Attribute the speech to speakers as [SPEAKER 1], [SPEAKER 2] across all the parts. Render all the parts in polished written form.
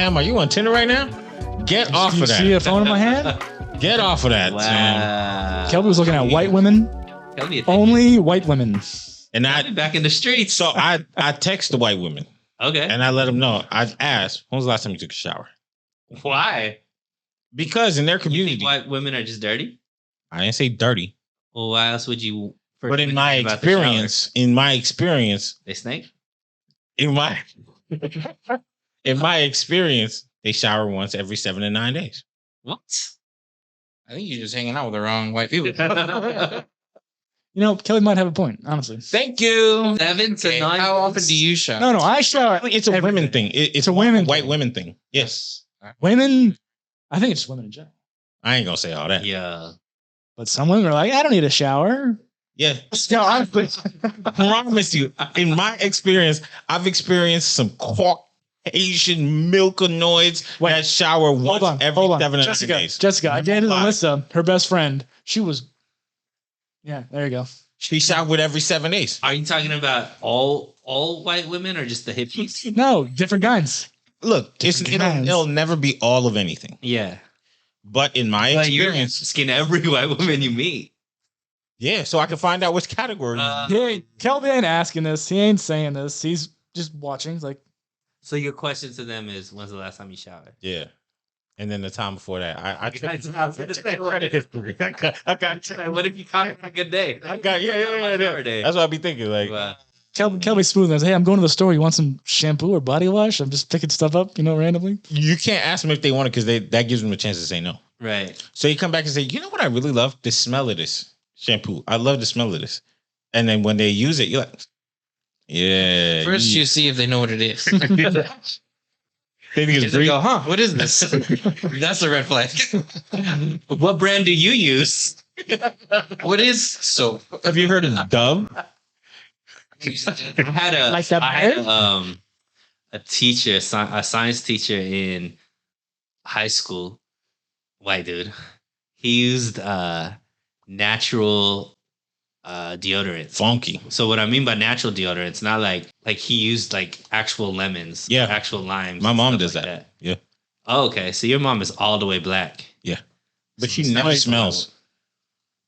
[SPEAKER 1] Sam, are you on Tinder right now? Get off of that.
[SPEAKER 2] You see a phone in my hand?
[SPEAKER 1] Get off of that,
[SPEAKER 3] Wow.
[SPEAKER 1] Sam.
[SPEAKER 2] Kelby was looking at white women. Only white women.
[SPEAKER 1] And I
[SPEAKER 3] back in the streets.
[SPEAKER 1] So I text the white women.
[SPEAKER 3] Okay.
[SPEAKER 1] And I let them know. I asked, when was the last time you took a shower?
[SPEAKER 3] Why?
[SPEAKER 1] Because in their
[SPEAKER 3] You
[SPEAKER 1] community,
[SPEAKER 3] think white women are just dirty?
[SPEAKER 1] I didn't say dirty.
[SPEAKER 3] Well, why else would you?
[SPEAKER 1] But in my experience,
[SPEAKER 3] they stink.
[SPEAKER 1] In my experience, they shower once every 7 to 9 days.
[SPEAKER 3] What?
[SPEAKER 4] I think you're just hanging out with the wrong white people.
[SPEAKER 2] You know, Kelly might have a point, honestly.
[SPEAKER 1] Thank you.
[SPEAKER 3] 7 to 9.
[SPEAKER 4] How often do you shower?
[SPEAKER 2] No, I shower.
[SPEAKER 1] It's a women thing. It's a
[SPEAKER 2] women
[SPEAKER 1] white
[SPEAKER 2] thing.
[SPEAKER 1] women thing. Yes.
[SPEAKER 2] Women, I think it's just women in general.
[SPEAKER 1] I ain't gonna say all that.
[SPEAKER 3] Yeah.
[SPEAKER 2] But some women are like, I don't need a shower.
[SPEAKER 1] Yeah. No, I promise you, in my experience, I've experienced some Caucasian milkonoids that shower once every 7 to 9 days.
[SPEAKER 2] Jessica, I dated Alyssa, her best friend. She was, yeah, there you go.
[SPEAKER 1] She showered every 7 days.
[SPEAKER 3] Are you talking about all white women or just the hippies?
[SPEAKER 2] No, different kinds.
[SPEAKER 1] Look, it'll never be all of anything.
[SPEAKER 3] Yeah.
[SPEAKER 1] But in my experience,
[SPEAKER 3] you're asking every white woman you meet.
[SPEAKER 1] Yeah, so I can find out which category.
[SPEAKER 2] Kelby ain't asking this. He ain't saying this. He's just watching. He's like,
[SPEAKER 3] so your question to them is, when's the last time you showered?
[SPEAKER 1] Yeah. And then the time before that, I
[SPEAKER 3] credit history. I got what if you caught it on a good day?
[SPEAKER 1] yeah. That's what I'd be thinking. Like,
[SPEAKER 2] Kelby's smooth. I say, hey, I'm going to the store. You want some shampoo or body wash? I'm just picking stuff up, randomly.
[SPEAKER 1] You can't ask them if they want it because that gives them a chance to say no.
[SPEAKER 3] Right.
[SPEAKER 1] So you come back and say, you know what I really love? The smell of this shampoo. I love the smell of this. And then when they use it, you're like, yeah.
[SPEAKER 4] First, you see if they know what it is.
[SPEAKER 1] They
[SPEAKER 4] go, huh? What is this? That's a red flag.
[SPEAKER 3] What brand do you use?
[SPEAKER 4] What is soap?
[SPEAKER 1] Have you heard of Dove?
[SPEAKER 3] I had a teacher, a science teacher in high school, white dude. He used natural deodorant.
[SPEAKER 1] Funky.
[SPEAKER 3] So what I mean by natural deodorant, it's not like he used like actual lemons, actual limes.
[SPEAKER 1] My mom does that. Yeah.
[SPEAKER 3] Oh, okay. So your mom is all the way black.
[SPEAKER 1] Yeah. But she never smells.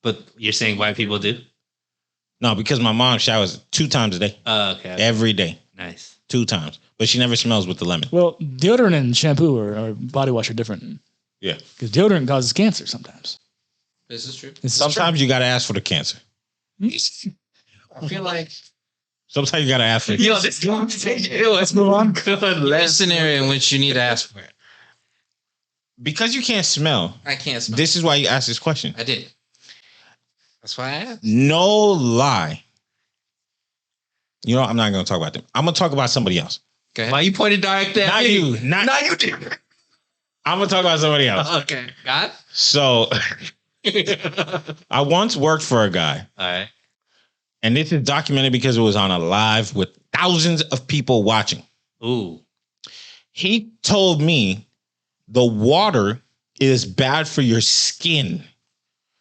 [SPEAKER 3] But you're saying white people do?
[SPEAKER 1] No, because my mom showers 2 times a day.
[SPEAKER 3] Oh, okay.
[SPEAKER 1] Every day.
[SPEAKER 3] Nice.
[SPEAKER 1] 2 times. But she never smells with the lemon.
[SPEAKER 2] Well, deodorant and shampoo or body wash are different.
[SPEAKER 1] Yeah.
[SPEAKER 2] Because deodorant causes cancer sometimes.
[SPEAKER 4] This is true.
[SPEAKER 1] Sometimes you got to ask for the cancer.
[SPEAKER 4] I feel like
[SPEAKER 1] sometimes you got to ask for it.
[SPEAKER 3] Yo, let's move on.
[SPEAKER 4] Last scenario in which you need to ask for it.
[SPEAKER 1] Because you can't smell.
[SPEAKER 4] I can't smell.
[SPEAKER 1] This is why you asked this question.
[SPEAKER 4] I did. That's why I asked.
[SPEAKER 1] No lie. You know, I'm not going to talk about them. I'm going to talk about somebody else.
[SPEAKER 4] Okay.
[SPEAKER 3] Why you pointed direct at
[SPEAKER 1] Not
[SPEAKER 3] me?
[SPEAKER 1] you. Not
[SPEAKER 3] you did.
[SPEAKER 1] I'm going to talk about somebody else.
[SPEAKER 3] Okay. God?
[SPEAKER 1] So, I once worked for a guy.
[SPEAKER 3] All right.
[SPEAKER 1] And this is documented because it was on a live with thousands of people watching.
[SPEAKER 3] Ooh.
[SPEAKER 1] He told me the water is bad for your skin.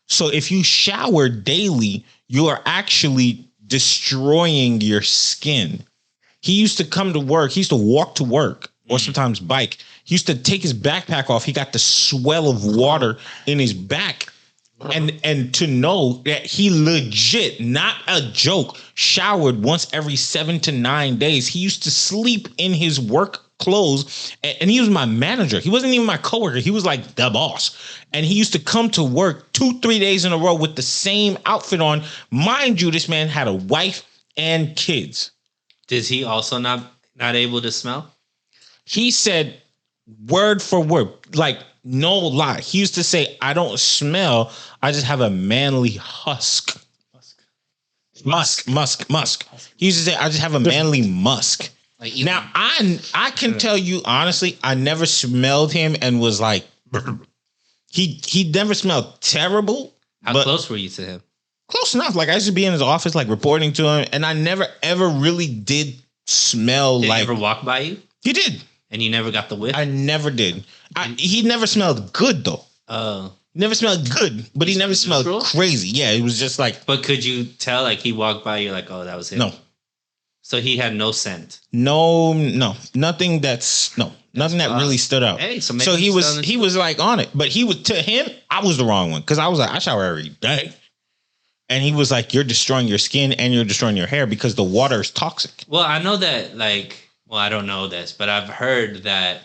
[SPEAKER 1] So if you shower daily, you are actually destroying your skin. He used to come to work. He used to walk to work or sometimes bike. He used to take his backpack off. He got the swell of water in his back. And to know that he legit, not a joke, showered once every 7 to 9 days. He used to sleep in his work clothes, and he was my manager. He wasn't even my coworker. He was like the boss. And he used to come to work 2-3 days in a row with the same outfit on. Mind you, this man had a wife and kids.
[SPEAKER 3] Is he also not able to smell?
[SPEAKER 1] He said word for word, like no lie. He used to say, I don't smell. I just have a manly husk. Musk. He used to say, I just have a manly musk. Now, I can tell you honestly, I never smelled him and was like, he never smelled terrible.
[SPEAKER 3] How close were you to him?
[SPEAKER 1] Close enough. Like I used to be in his office, like reporting to him, and I never ever really did smell
[SPEAKER 3] Did
[SPEAKER 1] like.
[SPEAKER 3] he ever walk by you?
[SPEAKER 1] He did.
[SPEAKER 3] And you never got the whiff?
[SPEAKER 1] I never did. He never smelled good though.
[SPEAKER 3] Oh.
[SPEAKER 1] Never smelled good, but he never smelled crazy. Yeah, it was just like.
[SPEAKER 3] But could you tell, like, he walked by, you're like, oh, that was him?
[SPEAKER 1] No.
[SPEAKER 3] So he had no scent?
[SPEAKER 1] No, nothing that's, no, Nothing that really stood out.
[SPEAKER 3] Hey, so
[SPEAKER 1] So
[SPEAKER 3] maybe
[SPEAKER 1] he was like on it, but to him, I was the wrong one because I was like, I shower every day. And he was like, you're destroying your skin and you're destroying your hair because the water is toxic.
[SPEAKER 3] Well, I know that I don't know this, but I've heard that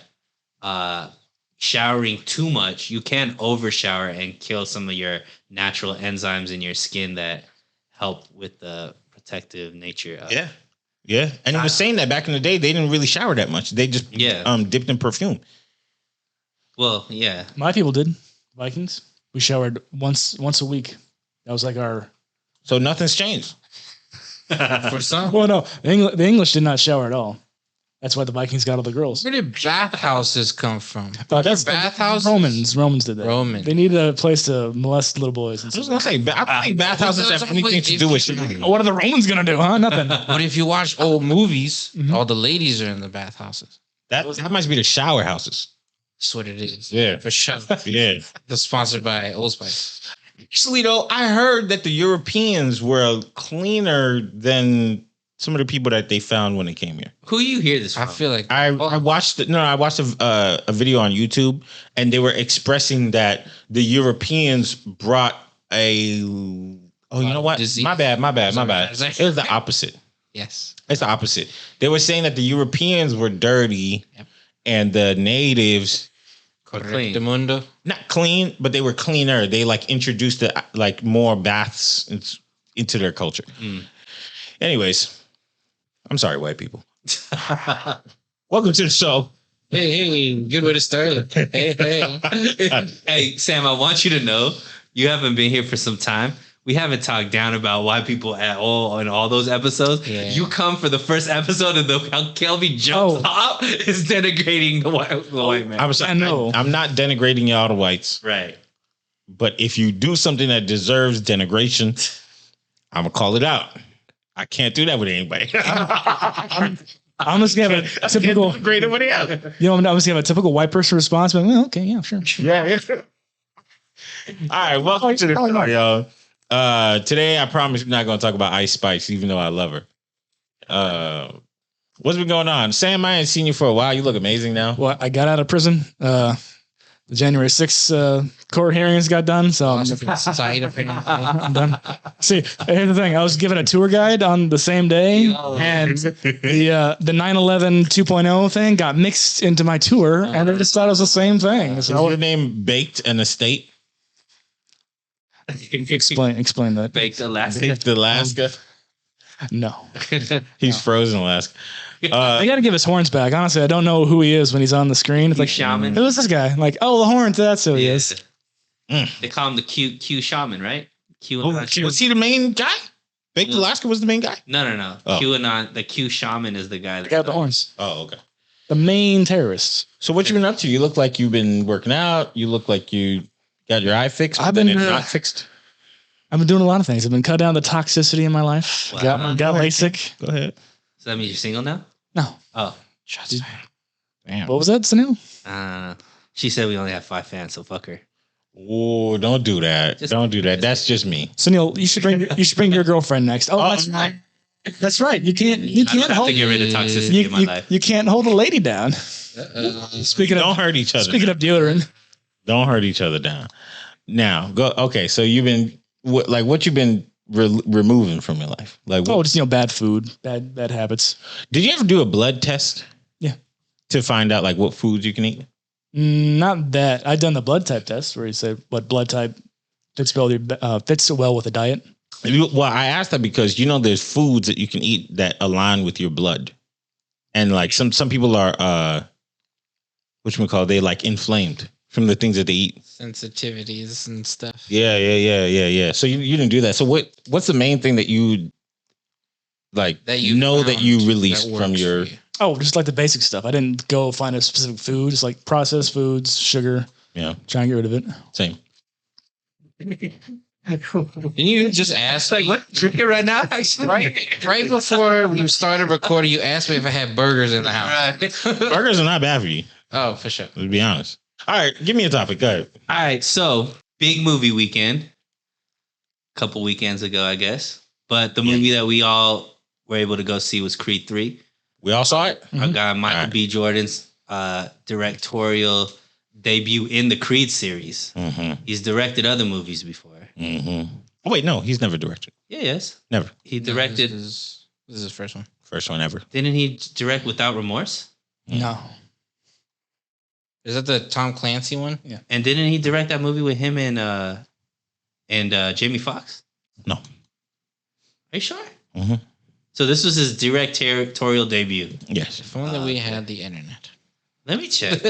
[SPEAKER 3] showering too much, you can overshower and kill some of your natural enzymes in your skin that help with the protective nature of
[SPEAKER 1] Yeah. And he was saying that back in the day, they didn't really shower that much. They just dipped in perfume.
[SPEAKER 3] Well, yeah.
[SPEAKER 2] My people did. Vikings. We showered once a week. That was like our.
[SPEAKER 1] So nothing's changed.
[SPEAKER 4] For some.
[SPEAKER 2] Well, no, the English did not shower at all. That's why the Vikings got all the girls.
[SPEAKER 4] Where did bathhouses come from?
[SPEAKER 2] That's
[SPEAKER 4] bathhouse.
[SPEAKER 2] Romans did that.
[SPEAKER 4] Roman.
[SPEAKER 2] They needed a place to molest little boys. And
[SPEAKER 1] I was
[SPEAKER 2] stuff.
[SPEAKER 1] gonna say, I don't think bathhouses have anything to do with shit.
[SPEAKER 2] What are the Romans gonna do? Huh? Nothing.
[SPEAKER 4] But if you watch old movies, all the ladies are in the bathhouses.
[SPEAKER 1] That must be the shower houses.
[SPEAKER 4] That's what it is.
[SPEAKER 1] Yeah.
[SPEAKER 4] For sure.
[SPEAKER 1] Yeah.
[SPEAKER 4] That's sponsored by Old Spice.
[SPEAKER 1] Actually, though, I heard that the Europeans were cleaner than some of the people that they found when they came here.
[SPEAKER 3] Who you hear this from?
[SPEAKER 4] I feel like
[SPEAKER 1] I watched a video on YouTube, and they were expressing that the Europeans brought you know what?
[SPEAKER 4] Disease.
[SPEAKER 1] My bad. It was the opposite.
[SPEAKER 4] yes.
[SPEAKER 1] It's the opposite. They were saying that the Europeans were dirty, and the natives
[SPEAKER 3] Clean.
[SPEAKER 4] Correctamundo.
[SPEAKER 1] not clean, but they were cleaner. They introduced more baths into their culture. Anyways, I'm sorry, white people. Welcome to the show.
[SPEAKER 4] Hey, good way to start it. Hey.
[SPEAKER 3] Hey, Sam, I want you to know you haven't been here for some time. We haven't talked down about white people at all in all those episodes.
[SPEAKER 4] Yeah.
[SPEAKER 3] You come for the first episode and how Kelby jumps up is denigrating the white man.
[SPEAKER 2] I know.
[SPEAKER 1] I'm not denigrating y'all, the whites.
[SPEAKER 3] Right.
[SPEAKER 1] But if you do something that deserves denigration, I'm gonna call it out. I can't do that with anybody.
[SPEAKER 2] I'm just gonna have a typical.
[SPEAKER 1] Great anybody else.
[SPEAKER 2] I'm just gonna have a typical white person response. But well, okay, yeah, sure.
[SPEAKER 1] Yeah. All right, welcome to the show, y'all. Today I promise we're not gonna talk about Ice Spice, even though I love her. What's been going on? Sam, I ain't seen you for a while. You look amazing now.
[SPEAKER 2] Well, I got out of prison. The January 6th court hearings got done, so I'm done. See, here's the thing: I was given a tour guide on the same day, and the 9/11 2.0 thing got mixed into my tour, and I just thought it was the same thing.
[SPEAKER 1] Is
[SPEAKER 2] So
[SPEAKER 1] your name Baked and Estate?
[SPEAKER 2] explain that.
[SPEAKER 3] Baked Alaska.
[SPEAKER 1] Baked Alaska.
[SPEAKER 2] No,
[SPEAKER 1] He's frozen Alaska.
[SPEAKER 2] they got to give his horns back. Honestly, I don't know who he is when he's on the screen. It's like,
[SPEAKER 3] shaman.
[SPEAKER 2] who is this guy? Like, oh, the horns. That's who he is.
[SPEAKER 3] They call him the Q shaman, right? QAnon.
[SPEAKER 1] Was he the main guy? Baked Alaska was the main guy?
[SPEAKER 3] No.
[SPEAKER 1] Oh.
[SPEAKER 3] QAnon, the Q shaman is the guy.
[SPEAKER 2] The guy with the horns.
[SPEAKER 1] Oh, okay.
[SPEAKER 2] The main terrorist.
[SPEAKER 1] So what you been up to? You look like you've been working out. You look like you got your eye fixed.
[SPEAKER 2] I've
[SPEAKER 1] but then
[SPEAKER 2] been,
[SPEAKER 1] it's not fixed.
[SPEAKER 2] I've been doing a lot of things. I've been cutting down the toxicity in my life.
[SPEAKER 3] Wow.
[SPEAKER 2] Got LASIK.
[SPEAKER 1] Go ahead.
[SPEAKER 3] So that means you're single now?
[SPEAKER 2] No.
[SPEAKER 3] Oh.
[SPEAKER 1] Damn.
[SPEAKER 2] What was that, Sunil?
[SPEAKER 3] She said we only have 5 fans, so fuck her.
[SPEAKER 1] Oh, don't do that. Don't do that. That's just me.
[SPEAKER 2] Sunil, you should bring your girlfriend next. Oh, that's right. That's right. You can't
[SPEAKER 3] I don't have to get rid of toxicity in my life.
[SPEAKER 2] You can't hold a lady down. Speaking
[SPEAKER 1] Don't hurt each other.
[SPEAKER 2] Speaking of deodorant.
[SPEAKER 1] Don't hurt each other down. Now, go. Okay, so you've been what you've been removing from your life? Like, what,
[SPEAKER 2] Just bad food, bad habits.
[SPEAKER 1] did you ever do a blood test?
[SPEAKER 2] Yeah.
[SPEAKER 1] To find out what foods you can eat?
[SPEAKER 2] Not that. I've done the blood type test where you say what blood type fits well with a diet.
[SPEAKER 1] Well, I asked that because there's foods that you can eat that align with your blood, and some people are they inflamed from the things that they eat.
[SPEAKER 4] Sensitivities and stuff.
[SPEAKER 1] Yeah. So you didn't do that. So what's the main thing that you that you released from your?
[SPEAKER 2] Oh, just like the basic stuff. I didn't go find a specific food. Just like processed foods, sugar.
[SPEAKER 1] Yeah.
[SPEAKER 2] Try and get rid of it.
[SPEAKER 1] Same.
[SPEAKER 4] Can you just ask?
[SPEAKER 3] What? Drinking right now?
[SPEAKER 4] Right before we started recording, you asked me if I had burgers in the house.
[SPEAKER 1] Burgers are not bad for you.
[SPEAKER 4] Oh, for sure.
[SPEAKER 1] To be honest. All right, give me a topic. Go ahead.
[SPEAKER 3] All right, so big movie weekend. A couple weekends ago, I guess. But the movie that we all were able to go see was Creed 3.
[SPEAKER 1] We all saw it.
[SPEAKER 3] Our guy Michael
[SPEAKER 1] All right.
[SPEAKER 3] B. Jordan's directorial debut in the Creed series.
[SPEAKER 1] Mm-hmm.
[SPEAKER 3] He's directed other movies before.
[SPEAKER 1] Mm-hmm. Oh wait, no, he's never directed.
[SPEAKER 3] Yeah, yes.
[SPEAKER 1] Never.
[SPEAKER 3] He directed.
[SPEAKER 4] This is his first one.
[SPEAKER 1] First one ever.
[SPEAKER 3] Didn't he direct Without Remorse?
[SPEAKER 2] No.
[SPEAKER 4] Is that the Tom Clancy one?
[SPEAKER 2] Yeah.
[SPEAKER 3] And didn't he direct that movie with him and Jamie Foxx?
[SPEAKER 1] No.
[SPEAKER 3] Are you sure?
[SPEAKER 1] Mm-hmm.
[SPEAKER 3] So this was his directorial debut.
[SPEAKER 1] Yes.
[SPEAKER 4] If only we had the internet.
[SPEAKER 3] Let me check.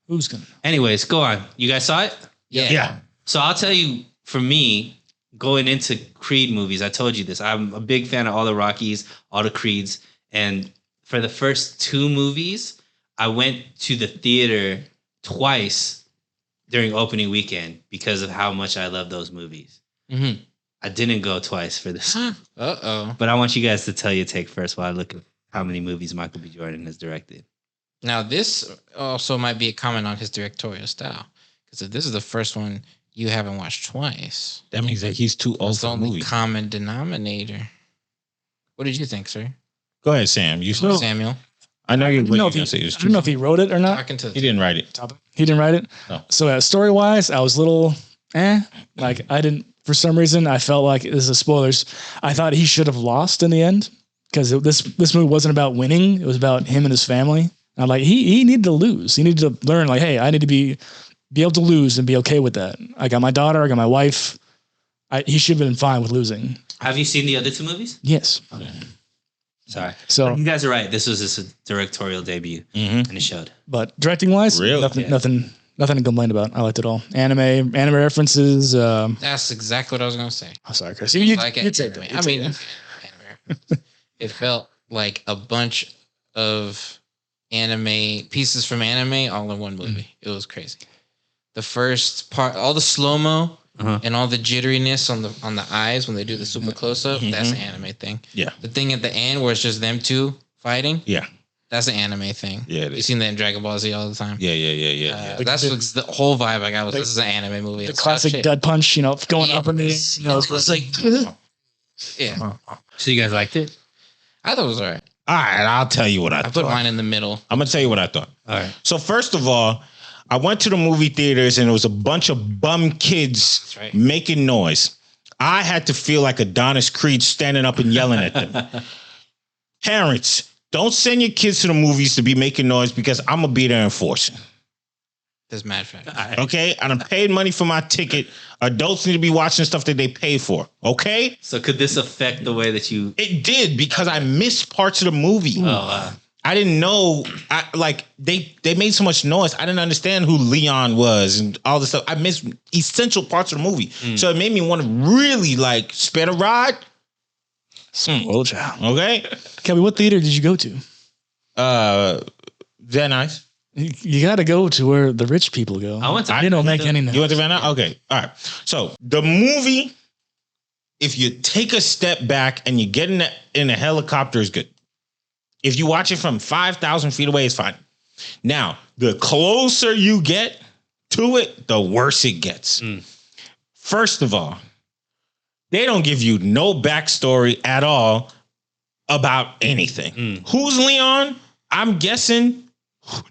[SPEAKER 2] Who's gonna?
[SPEAKER 3] Anyways, go on. You guys saw it?
[SPEAKER 1] Yeah.
[SPEAKER 3] So I'll tell you, for me, going into Creed movies, I told you this. I'm a big fan of all the Rockies, all the Creeds. And for the first 2 movies, I went to the theater twice during opening weekend because of how much I love those movies.
[SPEAKER 4] Mm-hmm.
[SPEAKER 3] I didn't go twice for this.
[SPEAKER 4] Uh-oh.
[SPEAKER 3] But I want you guys to tell your take first while I look at how many movies Michael B. Jordan has directed.
[SPEAKER 4] Now, this also might be a comment on his directorial style. Because if this is the first one you haven't watched twice,
[SPEAKER 1] That means that he's too old
[SPEAKER 4] it's
[SPEAKER 1] for
[SPEAKER 4] the
[SPEAKER 1] the
[SPEAKER 4] only
[SPEAKER 1] movie.
[SPEAKER 4] common denominator. What did you think, sir?
[SPEAKER 1] Go ahead, Sam. You
[SPEAKER 2] So-
[SPEAKER 4] Samuel?
[SPEAKER 1] I know
[SPEAKER 2] I
[SPEAKER 1] you're
[SPEAKER 2] don't know
[SPEAKER 1] going
[SPEAKER 2] if
[SPEAKER 1] to
[SPEAKER 2] he,
[SPEAKER 1] say
[SPEAKER 2] I
[SPEAKER 1] it's
[SPEAKER 2] don't know if he wrote it or not.
[SPEAKER 4] Talking to
[SPEAKER 1] He didn't write it.
[SPEAKER 2] He didn't write it.
[SPEAKER 1] No.
[SPEAKER 2] So story wise, I was a little like I didn't. For some reason, I felt like this is spoilers. I thought he should have lost in the end because this movie wasn't about winning. It was about him and his family. And I'm like he needed to lose. He needed to learn like, hey, I need to be able to lose and be okay with that. I got my daughter. I got my wife. He should have been fine with losing.
[SPEAKER 3] Have you seen the other 2 movies?
[SPEAKER 2] Yes.
[SPEAKER 3] Sorry.
[SPEAKER 2] So,
[SPEAKER 3] You guys are right. This was his directorial debut,
[SPEAKER 1] Mm-hmm.
[SPEAKER 3] and it showed.
[SPEAKER 2] but directing wise,
[SPEAKER 1] Really?
[SPEAKER 2] nothing to complain about. I liked it all. Anime references.
[SPEAKER 4] That's exactly what I was going to say.
[SPEAKER 2] I'm sorry, Chris. You
[SPEAKER 4] Like
[SPEAKER 2] take
[SPEAKER 4] anime.
[SPEAKER 2] it.
[SPEAKER 4] I mean, it felt like a bunch of anime pieces from anime all in one movie. It was crazy. The first part, all the slow mo
[SPEAKER 3] Uh-huh.
[SPEAKER 4] and all the jitteriness on the eyes when they do the super close up.
[SPEAKER 1] Mhm.
[SPEAKER 4] That's an anime thing.
[SPEAKER 1] Yeah.
[SPEAKER 4] The thing at the end where it's just them two fighting.
[SPEAKER 1] Yeah.
[SPEAKER 4] That's an anime thing.
[SPEAKER 1] Yeah, it
[SPEAKER 4] You
[SPEAKER 1] is.
[SPEAKER 4] seen that in Dragon Ball Z all the time.
[SPEAKER 1] Yeah.
[SPEAKER 2] Like
[SPEAKER 4] That's
[SPEAKER 2] the-
[SPEAKER 4] what's the whole vibe I got was this is an anime movie.
[SPEAKER 2] The
[SPEAKER 4] It's
[SPEAKER 2] classic
[SPEAKER 4] shit.
[SPEAKER 2] dud punch, going up in the
[SPEAKER 4] It's like yeah.
[SPEAKER 3] So you guys liked it?
[SPEAKER 4] I thought it was all right.
[SPEAKER 1] All right, I'll tell you what I
[SPEAKER 4] I put
[SPEAKER 1] thought.
[SPEAKER 4] mine in the middle.
[SPEAKER 1] I'm gonna tell you what I thought.
[SPEAKER 3] All right.
[SPEAKER 1] So first of all, I went to the movie theaters and it was a bunch of bum kids
[SPEAKER 4] That's right.
[SPEAKER 1] making noise. I had to feel like Adonis Creed standing up and yelling at them. Parents, don't send your kids to the movies to be making noise because I'm gonna be there enforcing.
[SPEAKER 4] There's mad fact.
[SPEAKER 1] Okay, I done paid money for my ticket. Adults need to be watching stuff that they pay for. Okay,
[SPEAKER 3] So could this affect the way that you?
[SPEAKER 1] it did because I missed parts of the movie.
[SPEAKER 3] Oh,
[SPEAKER 1] I didn't know. They made so much noise. I didn't understand who Leon was and all this stuff. I missed essential parts of the movie, so it made me want to really spare the ride.
[SPEAKER 2] Spoiled child.
[SPEAKER 1] Okay,
[SPEAKER 2] Kelly, what theater did you go to?
[SPEAKER 1] Van Nuys.
[SPEAKER 2] You got to go to where the rich people go.
[SPEAKER 3] I went to.
[SPEAKER 2] They don't make any noise.
[SPEAKER 1] You went to Van Nuys? Okay, all right. So the movie, if you take a step back and you get in a helicopter, is good. If you watch it from 5,000 feet away, it's fine. Now, the closer you get to it, the worse it gets. First of all, they don't give you no backstory at all about anything. Who's Leon? I'm guessing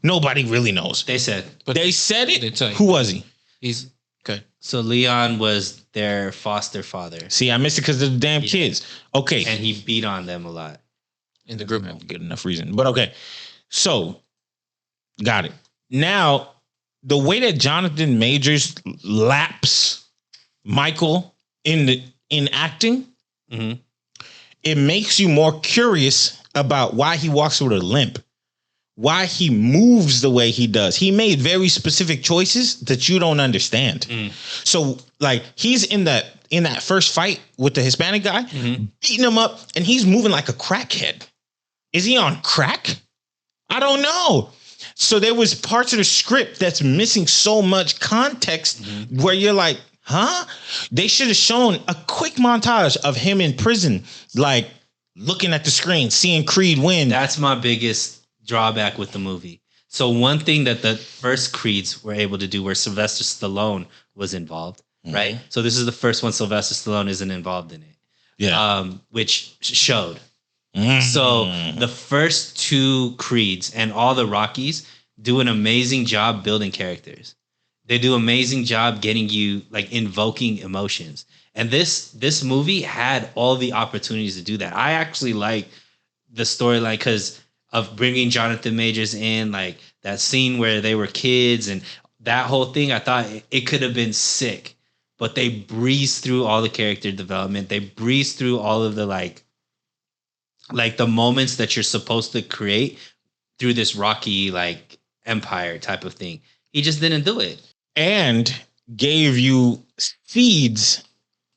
[SPEAKER 1] nobody really knows.
[SPEAKER 3] They said
[SPEAKER 4] But
[SPEAKER 1] They said
[SPEAKER 4] They
[SPEAKER 1] it.
[SPEAKER 4] tell you.
[SPEAKER 1] Who was he?
[SPEAKER 4] He's good.
[SPEAKER 3] so. Leon was their foster father,
[SPEAKER 1] See, I missed it because of the damn
[SPEAKER 3] Yeah.
[SPEAKER 1] kids. Okay.
[SPEAKER 3] and he beat on them a lot.
[SPEAKER 4] In the group.
[SPEAKER 1] Good enough reason. But okay. So, got it. Now, the way that Jonathan Majors laps Michael in acting,
[SPEAKER 3] Mhm.
[SPEAKER 1] it makes you more curious about why he walks with a limp, why he moves the way he does. He made very specific choices that you don't understand. So, he's in that first fight with the Hispanic guy, beating him up, and he's moving like a crackhead. Is he on crack? I don't know. So there was parts of the script that's missing so much context where you're like, huh? They should have shown a quick montage of him in prison, looking at the screen, seeing Creed win.
[SPEAKER 3] That's my biggest drawback with the movie. So one thing that the first Creeds were able to do, where Sylvester Stallone was involved, right? So this is the first one Sylvester Stallone isn't involved in it,
[SPEAKER 1] Yeah.
[SPEAKER 3] which showed.
[SPEAKER 1] Mhm.
[SPEAKER 3] So the first 2 Creeds and all the Rockies, do an amazing job building characters. They do amazing job getting you like invoking emotions. And this movie had all the opportunities to do that. I actually like the storyline because of bringing Jonathan Majors in, like that scene where they were kids and that whole thing. I thought it could have been sick, but they breezed through all the character development. They breezed through all of the like the moments that you're supposed to create through this Rocky like empire type of thing. He just didn't do it.
[SPEAKER 1] And gave you seeds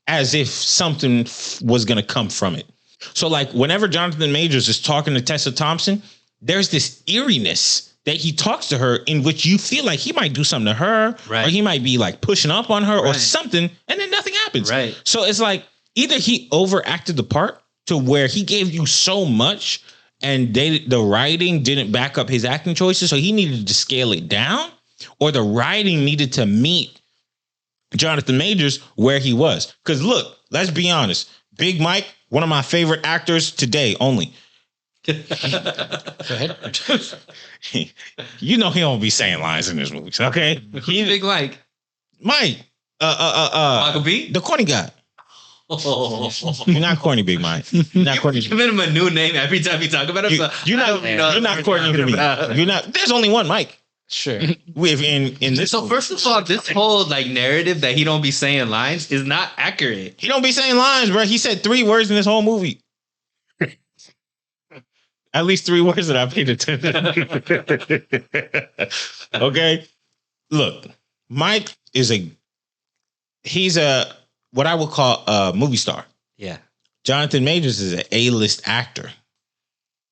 [SPEAKER 1] as if something was going to come from it. So like whenever Jonathan Majors is talking to Tessa Thompson, there's this eeriness that he talks to her in which you feel like he might do something to her,
[SPEAKER 3] right,
[SPEAKER 1] or he might be like pushing up on her,
[SPEAKER 3] right,
[SPEAKER 1] or something, and then nothing happens.
[SPEAKER 3] Right.
[SPEAKER 1] So it's like either he overacted the part to where he gave you so much and the writing didn't back up his acting choices, so he needed to scale it down, or the writing needed to meet Jonathan Majors where he was. Because look, let's be honest. Big Mike, one of my favorite actors today only.
[SPEAKER 4] Go ahead.
[SPEAKER 1] You know he don't be saying lines in his movies, okay?
[SPEAKER 3] He's Big Mike.
[SPEAKER 1] Mike.
[SPEAKER 3] Michael B?
[SPEAKER 1] The corny guy.
[SPEAKER 3] Oh.
[SPEAKER 1] You're not corny, Big Mike. You're not corny.
[SPEAKER 3] You're giving him a new name every time you talk about him.
[SPEAKER 1] You're not corny to me. You're not. There's only one Mike.
[SPEAKER 4] Sure.
[SPEAKER 1] With in this.
[SPEAKER 3] So first of all, this whole like narrative that he don't be saying lines is not accurate.
[SPEAKER 1] He don't be saying lines, bro. He said 3 words in this whole movie. At least 3 words that I paid attention. Okay. Look, Mike is he's a what I would call a movie star.
[SPEAKER 3] Yeah.
[SPEAKER 1] Jonathan Majors is an A-list actor.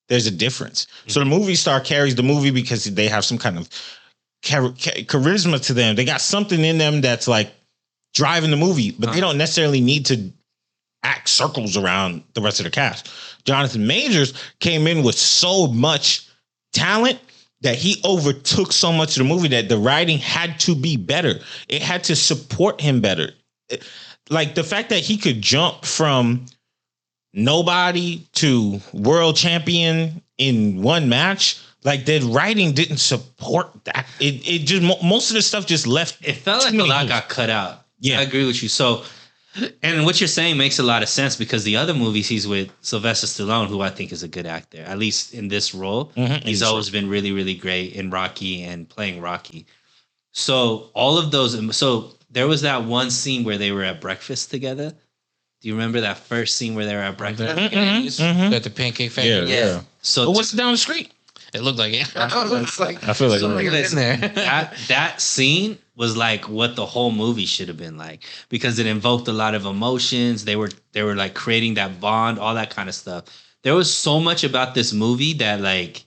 [SPEAKER 1] There's a difference. So the movie star carries the movie because they have some kind of charisma to them. They got something in them that's like driving the movie, but they don't necessarily need to act circles around the rest of the cast. Jonathan Majors came in with so much talent that he overtook so much of the movie that the writing had to be better. It had to support him better. Like the fact that he could jump from nobody to world champion in one match, like the writing didn't support that. It just most of the stuff just left.
[SPEAKER 3] It felt like a lot got cut out. Yeah, I agree with you. So, and what you're saying makes a lot of sense because the other movies he's with Sylvester Stallone, who I think is a good actor, at least in this role. Mm-hmm. He's always been really, really great in Rocky and playing Rocky. So all of those. So there was that one scene where they were at breakfast together. Do you remember that first scene where they were at breakfast?
[SPEAKER 4] At the Pancake Factory?
[SPEAKER 1] Yeah.
[SPEAKER 3] So
[SPEAKER 1] what's down the street?
[SPEAKER 4] It looked like it. I
[SPEAKER 1] feel like
[SPEAKER 3] it's in there. That scene was like what the whole movie should have been like because it invoked a lot of emotions. They were like creating that bond, all that kind of stuff. There was so much about this movie that like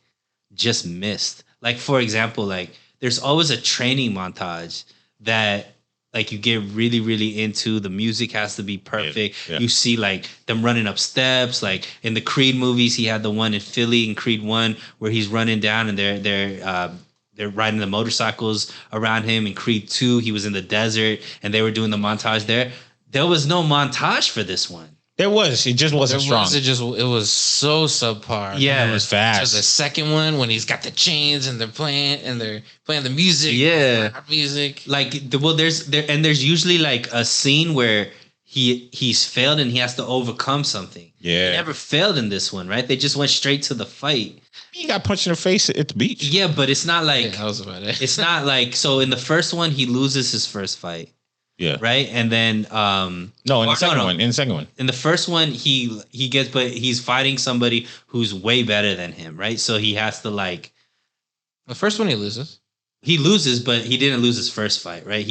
[SPEAKER 3] just missed. Like for example, like there's always a training montage that like you get really, really into. The music has to be perfect. Yeah. You see like them running up steps. Like in the Creed movies, he had the one in Philly in Creed 1 where he's running down and they're riding the motorcycles around him. In Creed 2, he was in the desert and they were doing the montage there. There was no montage for this one.
[SPEAKER 1] There was. It just wasn't strong.
[SPEAKER 4] It was so subpar.
[SPEAKER 1] Yeah, it was fast.
[SPEAKER 4] So the second one, when he's got the chains and they're playing the music.
[SPEAKER 3] Yeah,
[SPEAKER 4] music.
[SPEAKER 3] Like there's usually like a scene where he's failed and he has to overcome something.
[SPEAKER 1] Yeah,
[SPEAKER 3] he never failed in this one, right? They just went straight to the fight.
[SPEAKER 1] He got punched in the face at the beach.
[SPEAKER 3] Yeah, but it's not like
[SPEAKER 4] that was about it.
[SPEAKER 3] It's not like so. In the first one, he loses his first fight.
[SPEAKER 1] Yeah.
[SPEAKER 3] Right. And then
[SPEAKER 1] in the second one. In the first one, he gets, but he's fighting somebody who's way better than him, right? So he has to like
[SPEAKER 4] the first one he loses.
[SPEAKER 3] He loses, but he didn't lose his first fight, right?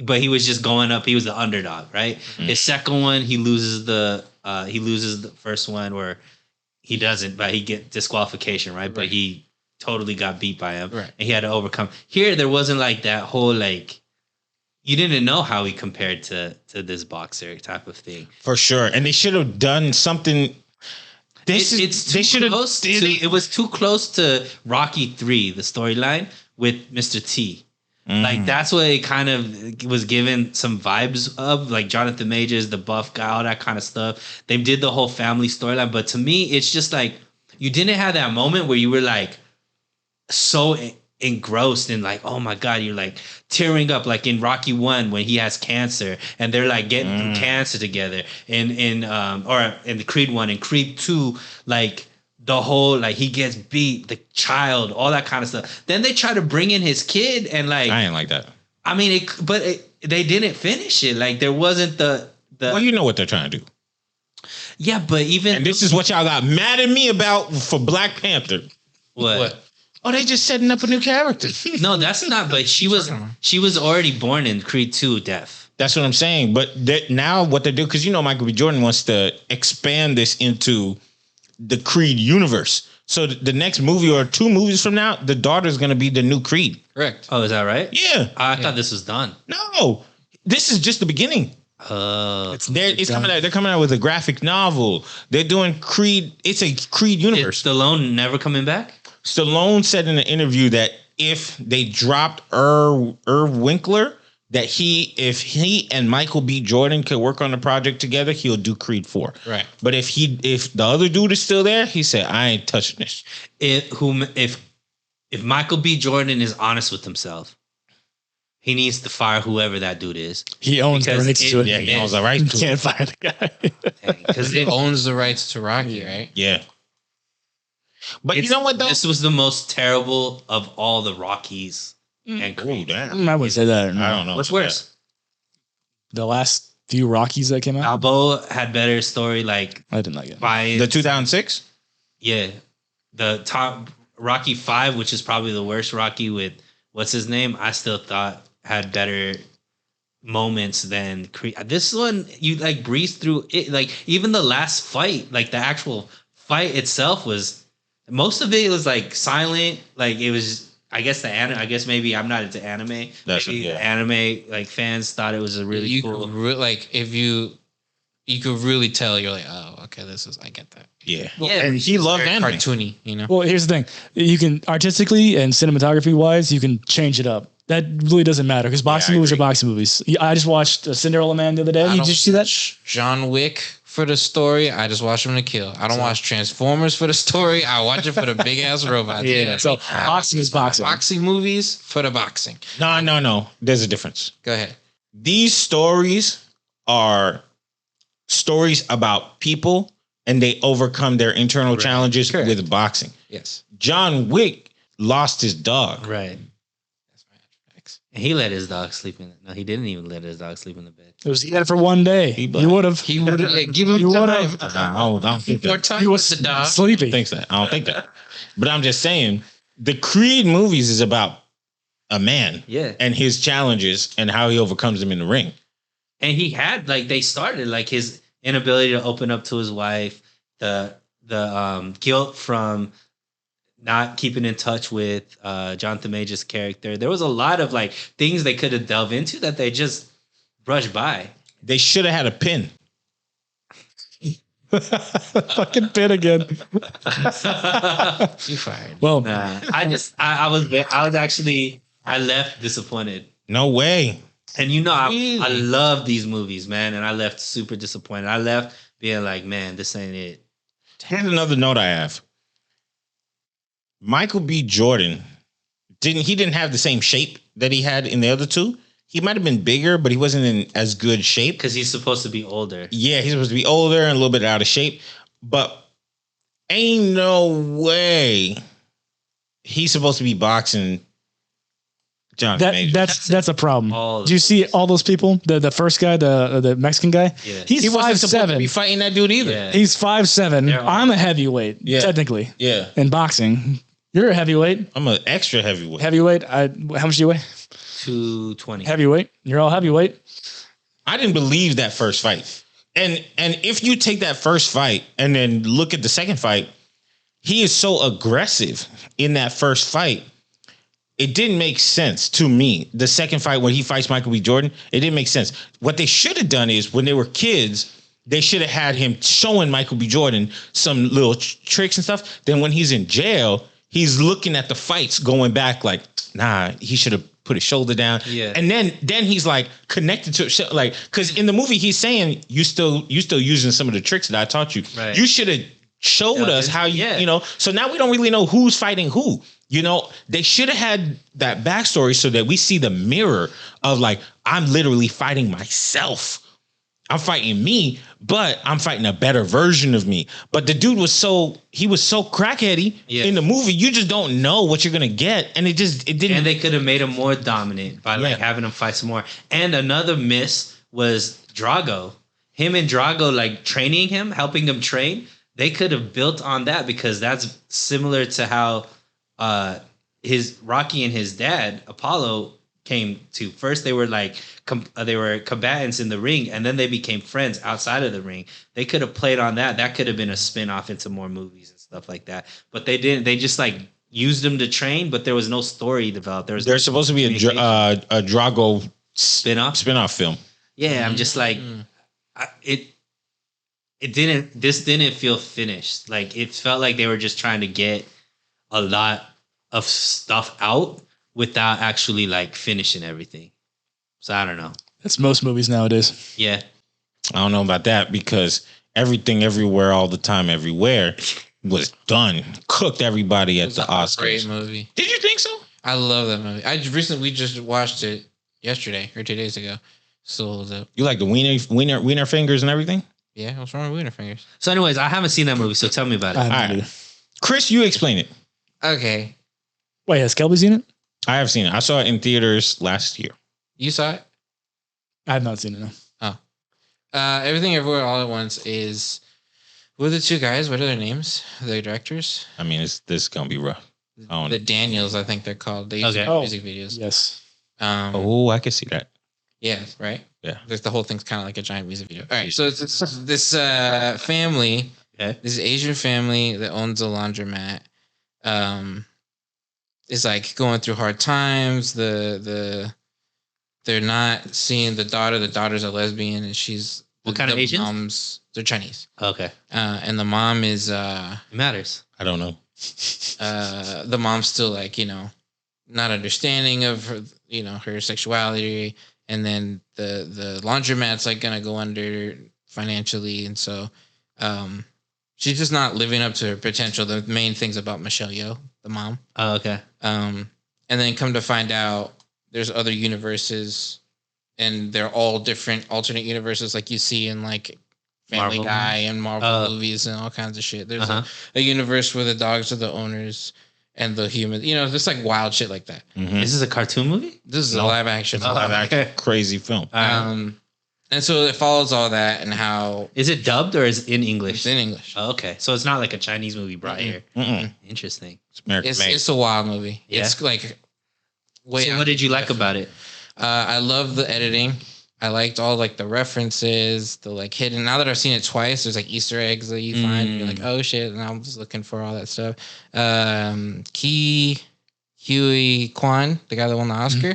[SPEAKER 3] But he was just going up, he was the underdog, right? Mm-hmm. His second one, he loses the first one where he doesn't, but he get disqualification, right? But he totally got beat by him.
[SPEAKER 4] Right.
[SPEAKER 3] And he had to overcome. Here there wasn't like that whole like you didn't know how he compared to this boxer type of thing.
[SPEAKER 1] For sure. And they should have done something.
[SPEAKER 3] It was too close to Rocky 3, the storyline with Mr. T. Mm-hmm. Like that's what it kind of was given some vibes of, like Jonathan Majors, the buff guy, all that kind of stuff. They did the whole family storyline. But to me, it's just like you didn't have that moment where you were like, so engrossed in like, oh my god, you're like tearing up, like in Rocky 1 when he has cancer and they're like getting through cancer together, or in the Creed 1 and Creed 2, like the whole, like he gets beat, the child, all that kind of stuff. Then they try to bring in his kid and like,
[SPEAKER 1] I ain't like that.
[SPEAKER 3] I mean, they didn't finish it. Like there wasn't the.
[SPEAKER 1] Well, you know what they're trying to do.
[SPEAKER 3] Yeah, but even,
[SPEAKER 1] And this is what y'all got mad at me about for Black Panther.
[SPEAKER 3] what?
[SPEAKER 1] Oh, they just setting up a new character.
[SPEAKER 3] No, that's not. But she was already born in Creed 2 deaf.
[SPEAKER 1] That's what I'm saying. But now what they do, because Michael B. Jordan wants to expand this into the Creed universe. So the next movie or 2 movies from now, the daughter's going to be the new Creed.
[SPEAKER 4] Correct.
[SPEAKER 3] Oh, is that right?
[SPEAKER 1] Yeah.
[SPEAKER 3] I thought this was done.
[SPEAKER 1] No, this is just the beginning. It's coming out with a graphic novel. They're doing Creed. It's a Creed
[SPEAKER 3] Is
[SPEAKER 1] universe.
[SPEAKER 3] Stallone never coming back?
[SPEAKER 1] Stallone said in an interview that if they dropped Irv Winkler, that if he and Michael B. Jordan could work on the project together, he'll do Creed 4.
[SPEAKER 4] Right.
[SPEAKER 1] But if the other dude is still there, he said, I ain't touching this.
[SPEAKER 3] If Michael B. Jordan is honest with himself, he needs to fire whoever that dude is.
[SPEAKER 2] He owns the
[SPEAKER 3] Because
[SPEAKER 2] rights to it.
[SPEAKER 1] Yeah, he owns the right
[SPEAKER 2] You
[SPEAKER 1] to
[SPEAKER 2] can't
[SPEAKER 1] it.
[SPEAKER 2] fire the guy.
[SPEAKER 3] Because
[SPEAKER 4] He owns the rights to Rocky, right?
[SPEAKER 1] Yeah. But you know what though?
[SPEAKER 3] This was the most terrible of all the Rockies and
[SPEAKER 1] Ooh,
[SPEAKER 3] Creed.
[SPEAKER 1] damn.
[SPEAKER 2] I would say that.
[SPEAKER 1] I don't know.
[SPEAKER 3] What's worse?
[SPEAKER 2] The last few Rockies that came out,
[SPEAKER 3] Balboa had better story, like
[SPEAKER 2] I didn't like it.
[SPEAKER 3] by
[SPEAKER 1] The 2006?
[SPEAKER 3] yeah, the top Rocky 5, which is probably the worst Rocky with what's his name, I still thought had better moments than Creed. This one, you like breeze through it. Like even the last fight, like the actual fight itself was, most of it was like silent. Like it was, I guess I guess maybe I'm not into anime.
[SPEAKER 1] That's
[SPEAKER 3] Maybe
[SPEAKER 1] yeah.
[SPEAKER 3] the anime like fans thought it was a really
[SPEAKER 4] You
[SPEAKER 3] cool.
[SPEAKER 4] could like if you could really tell, you're like, oh, okay, I get that.
[SPEAKER 1] Yeah.
[SPEAKER 3] Yeah,
[SPEAKER 1] And he loved
[SPEAKER 4] Very
[SPEAKER 1] anime.
[SPEAKER 4] cartoony, you know.
[SPEAKER 2] Well, here's the thing: you can artistically and cinematography wise, you can change it up. That really doesn't matter because boxing
[SPEAKER 1] I
[SPEAKER 2] movies are
[SPEAKER 1] agree.
[SPEAKER 2] boxing movies. I just watched Cinderella Man the other day.
[SPEAKER 4] I
[SPEAKER 2] Did
[SPEAKER 4] don't
[SPEAKER 2] you see that?
[SPEAKER 4] watch John Wick for the story. I just watch him to kill. I don't watch Transformers for the story. I watch it for the big ass robots.
[SPEAKER 2] Yeah. So boxing is boxing.
[SPEAKER 4] boxing movies for the boxing.
[SPEAKER 1] No. There's a difference.
[SPEAKER 4] Go ahead.
[SPEAKER 1] These stories are stories about people and they overcome their internal challenges
[SPEAKER 4] Correct.
[SPEAKER 1] with boxing.
[SPEAKER 4] Yes.
[SPEAKER 1] John Wick lost his dog.
[SPEAKER 3] Right. And he let his dog sleep in it. No, he didn't even let his dog sleep in the bed.
[SPEAKER 2] He had it for one day. He would have.
[SPEAKER 4] He would give him
[SPEAKER 2] You
[SPEAKER 4] time.
[SPEAKER 2] would've.
[SPEAKER 1] I don't think
[SPEAKER 4] More
[SPEAKER 1] that.
[SPEAKER 4] time
[SPEAKER 2] He was
[SPEAKER 4] with the dog.
[SPEAKER 2] sleepy.
[SPEAKER 1] Thinks that. I don't think that. But I'm just saying, the Creed movies is about a man
[SPEAKER 3] Yeah.
[SPEAKER 1] and his challenges and how he overcomes them in the ring.
[SPEAKER 3] And he had like they started like his inability to open up to his wife, the guilt from not keeping in touch with Jonathan Major's character. There was a lot of like things they could have delved into that they just brushed by.
[SPEAKER 1] They should have had a pin.
[SPEAKER 2] Fucking pin again.
[SPEAKER 4] You fired.
[SPEAKER 2] Well,
[SPEAKER 3] Nah, I left disappointed.
[SPEAKER 1] No way.
[SPEAKER 3] And you know, I
[SPEAKER 1] Really?
[SPEAKER 3] love these movies, man. And I left super disappointed. I left being like, man, this ain't it.
[SPEAKER 1] Here's another note I have. Michael B. Jordan didn't have the same shape that he had in the other two. He might have been bigger, but he wasn't in as good shape.
[SPEAKER 3] Because he's supposed to be older.
[SPEAKER 1] Yeah, he's supposed to be older and a little bit out of shape. But ain't no way he's supposed to be boxing Jonathan Majors.
[SPEAKER 2] that's a problem.
[SPEAKER 3] All
[SPEAKER 2] Do you see all those people? The first guy, the Mexican guy.
[SPEAKER 3] Yeah.
[SPEAKER 2] He's
[SPEAKER 1] He wasn't
[SPEAKER 2] 5'7".
[SPEAKER 1] supposed to be fighting that dude either.
[SPEAKER 3] Yeah.
[SPEAKER 2] He's 5'7".
[SPEAKER 3] They're all-
[SPEAKER 2] I'm a heavyweight,
[SPEAKER 1] Yeah.
[SPEAKER 2] technically,
[SPEAKER 1] Yeah,
[SPEAKER 2] in boxing. You're a heavyweight.
[SPEAKER 1] I'm an extra heavyweight.
[SPEAKER 2] Heavyweight. How much do you weigh?
[SPEAKER 3] 220.
[SPEAKER 2] Heavyweight. You're all heavyweight.
[SPEAKER 1] I didn't believe that first fight. And if you take that first fight and then look at the second fight, he is so aggressive in that first fight. It didn't make sense to me. The second fight when he fights Michael B. Jordan, it didn't make sense. What they should have done is when they were kids, they should have had him showing Michael B. Jordan some little tricks and stuff. Then when he's in jail, he's looking at the fights going back like, nah, he should have put his shoulder down.
[SPEAKER 3] Yeah.
[SPEAKER 1] And then he's like connected to like, because in the movie he's saying you still using some of the tricks that I taught you.
[SPEAKER 3] Right.
[SPEAKER 1] You should have showed
[SPEAKER 3] Yeah,
[SPEAKER 1] us how you
[SPEAKER 3] yeah.
[SPEAKER 1] you know. So now we don't really know who's fighting who. You know, they should have had that backstory so that we see the mirror of like, I'm literally fighting myself. I'm fighting me, but I'm fighting a better version of me. But the dude was so crackheady in the movie. You just don't know what you're gonna get, and it didn't.
[SPEAKER 3] And they could have made him more dominant by like having him fight some more. And another miss was Drago. Him and Drago like training him, helping him train. They could have built on that because that's similar to how his Rocky and his dad Apollo came to. First they were like they were combatants in the ring, and then they became friends outside of the ring. They could have played on that. That could have been a spin-off into more movies and stuff like that. But they didn't. They just like used them to train, but there was no story developed. There's
[SPEAKER 1] supposed to be a Drago
[SPEAKER 3] spin-off
[SPEAKER 1] film.
[SPEAKER 3] Yeah, I'm just like it didn't. This didn't feel finished. Like it felt like they were just trying to get a lot of stuff out without actually like finishing everything. So I don't know.
[SPEAKER 2] That's most movies nowadays.
[SPEAKER 3] Yeah.
[SPEAKER 1] I don't know about that because Everything Everywhere All the Time Everywhere was done. Cooked everybody at the Oscars.
[SPEAKER 4] Great movie.
[SPEAKER 1] Did you think so?
[SPEAKER 4] I love that movie. We just watched it yesterday or 2 days ago. So
[SPEAKER 1] you like the wiener fingers and everything?
[SPEAKER 4] Yeah, what's wrong with wiener fingers?
[SPEAKER 3] So anyways, I haven't seen that movie, so tell me about it.
[SPEAKER 1] All right. Chris, you explain it.
[SPEAKER 4] Okay.
[SPEAKER 2] Wait, has Kelby seen it?
[SPEAKER 1] I have seen it. I saw it in theaters last year.
[SPEAKER 4] You saw it?
[SPEAKER 2] I have not seen it, no.
[SPEAKER 4] Oh. Everything Everywhere All at Once is... Who are the two guys? What are their names? The directors?
[SPEAKER 1] I mean, this is going to be rough.
[SPEAKER 4] The Daniels, I think they're called. They used to make music videos.
[SPEAKER 2] Yes.
[SPEAKER 1] I can see that.
[SPEAKER 4] Yeah, right?
[SPEAKER 1] Yeah.
[SPEAKER 4] The whole thing's kind of like a giant music video. All right, so it's this family, this Asian family that owns a laundromat, is like going through hard times. They're not seeing the daughter. The daughter's a lesbian, and she's
[SPEAKER 3] what kind of Asians?
[SPEAKER 4] Moms, they're Chinese.
[SPEAKER 3] Okay.
[SPEAKER 4] And the mom is
[SPEAKER 3] it matters.
[SPEAKER 1] I don't know.
[SPEAKER 4] The mom's still like, not understanding of her, her sexuality, and then the laundromat's like gonna go under financially, and so she's just not living up to her potential. The main thing's about Michelle Yeoh, the mom.
[SPEAKER 3] Oh, okay.
[SPEAKER 4] And then come to find out there's other universes, and they're all different alternate universes like you see in like Family Guy and Marvel movies and all kinds of shit. There's a universe where the dogs are the owners and the humans, just like wild shit like that.
[SPEAKER 1] Mm-hmm.
[SPEAKER 3] Is this a cartoon movie?
[SPEAKER 4] This is a live action.
[SPEAKER 1] Crazy film.
[SPEAKER 4] And so it follows all that and how...
[SPEAKER 3] Is it dubbed or is it in English?
[SPEAKER 4] It's in English.
[SPEAKER 3] Oh, okay. So it's not like a Chinese movie brought here.
[SPEAKER 1] Mm-mm.
[SPEAKER 3] Interesting.
[SPEAKER 1] It's American made.
[SPEAKER 4] It's a wild movie.
[SPEAKER 3] Yeah.
[SPEAKER 4] It's like...
[SPEAKER 3] So what did you like about it?
[SPEAKER 4] I love the editing. I liked all like the references, the like hidden. Now that I've seen it twice, there's like Easter eggs that you find. You're like, oh shit! And I'm just looking for all that stuff. Huey Kwan, the guy that won the Oscar,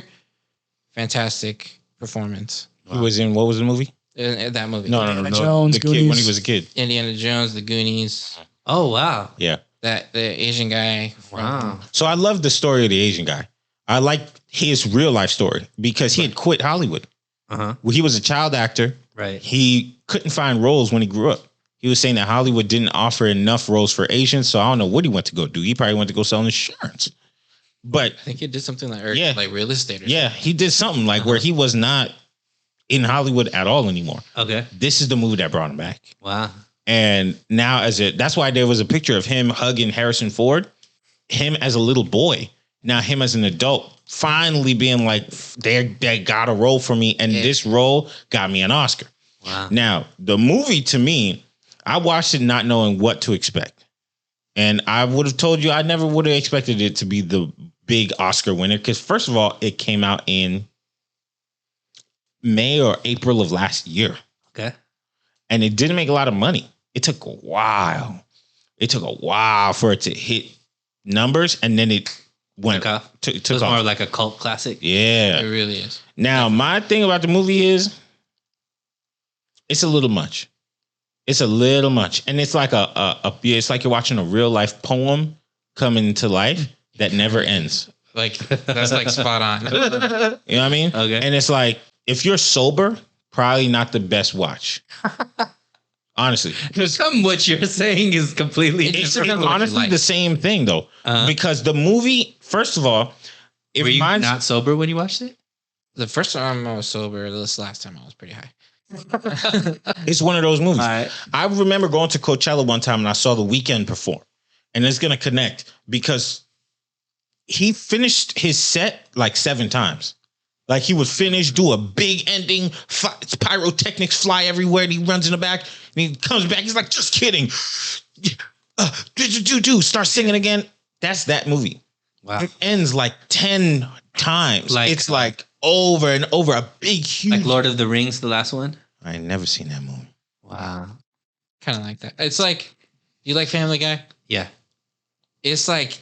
[SPEAKER 4] fantastic performance.
[SPEAKER 1] Wow. Who was in? What was the movie?
[SPEAKER 4] That movie.
[SPEAKER 1] No.
[SPEAKER 2] Jones,
[SPEAKER 1] the kid when he was a kid.
[SPEAKER 4] Indiana Jones, The Goonies.
[SPEAKER 3] Oh wow.
[SPEAKER 1] Yeah.
[SPEAKER 4] The Asian guy.
[SPEAKER 3] Wow.
[SPEAKER 1] So I love the story of the Asian guy. I like his real life story because he had quit Hollywood. He was a child actor.
[SPEAKER 3] Right.
[SPEAKER 1] He couldn't find roles when he grew up. He was saying that Hollywood didn't offer enough roles for Asians. So I don't know what he went to go do. He probably went to go sell insurance. But
[SPEAKER 4] I think he did something like real estate. Or
[SPEAKER 1] something. He did something like where he was not in Hollywood at all anymore.
[SPEAKER 3] Okay.
[SPEAKER 1] This is the movie that brought him back.
[SPEAKER 3] Wow.
[SPEAKER 1] And now that's why there was a picture of him hugging Harrison Ford, him as a little boy. Now him as an adult finally being like, they got a role for me. And this role got me an Oscar.
[SPEAKER 3] Wow.
[SPEAKER 1] Now, the movie to me, I watched it not knowing what to expect. And I would have told you I never would have expected it to be the big Oscar winner. Because first of all, it came out in May or April of last year.
[SPEAKER 3] Okay.
[SPEAKER 1] And it didn't make a lot of money. It took a while. It took a while for it to hit numbers. And then it went off. Took
[SPEAKER 3] off. More like a cult classic.
[SPEAKER 1] Yeah.
[SPEAKER 4] It really is.
[SPEAKER 1] Now, my thing about the movie is it's a little much. It's a little much. And it's like it's like you're watching a real life poem coming to life that never ends.
[SPEAKER 4] Like, that's like spot on.
[SPEAKER 1] You know what I mean?
[SPEAKER 3] Okay.
[SPEAKER 1] And it's like, if you're sober, probably not the best watch. Honestly, because
[SPEAKER 3] What you're saying is completely
[SPEAKER 1] it's
[SPEAKER 3] different.
[SPEAKER 1] honestly the same thing though. Because the movie, first of all, it
[SPEAKER 3] Were you
[SPEAKER 1] reminds
[SPEAKER 3] not sober when you watched it?
[SPEAKER 4] The first time I was sober, this last time I was pretty high.
[SPEAKER 1] it's one of those movies.
[SPEAKER 3] All right.
[SPEAKER 1] I remember going to Coachella one time and I saw The Weeknd perform, and it's gonna connect because he finished his set like 7 times. Like he would finish, do a big ending, pyrotechnics fly everywhere, and he runs in the back, and he comes back. He's like, "Just kidding." Start singing again. That's that movie.
[SPEAKER 3] Wow.
[SPEAKER 1] It ends like 10 times.
[SPEAKER 3] Like-
[SPEAKER 1] It's like over and over, a big, huge.
[SPEAKER 3] Like Lord of the Rings, the last one.
[SPEAKER 1] I ain't never seen that movie.
[SPEAKER 3] Wow.
[SPEAKER 4] Kind of like that. It's like, you like Family Guy?
[SPEAKER 3] Yeah.
[SPEAKER 4] It's like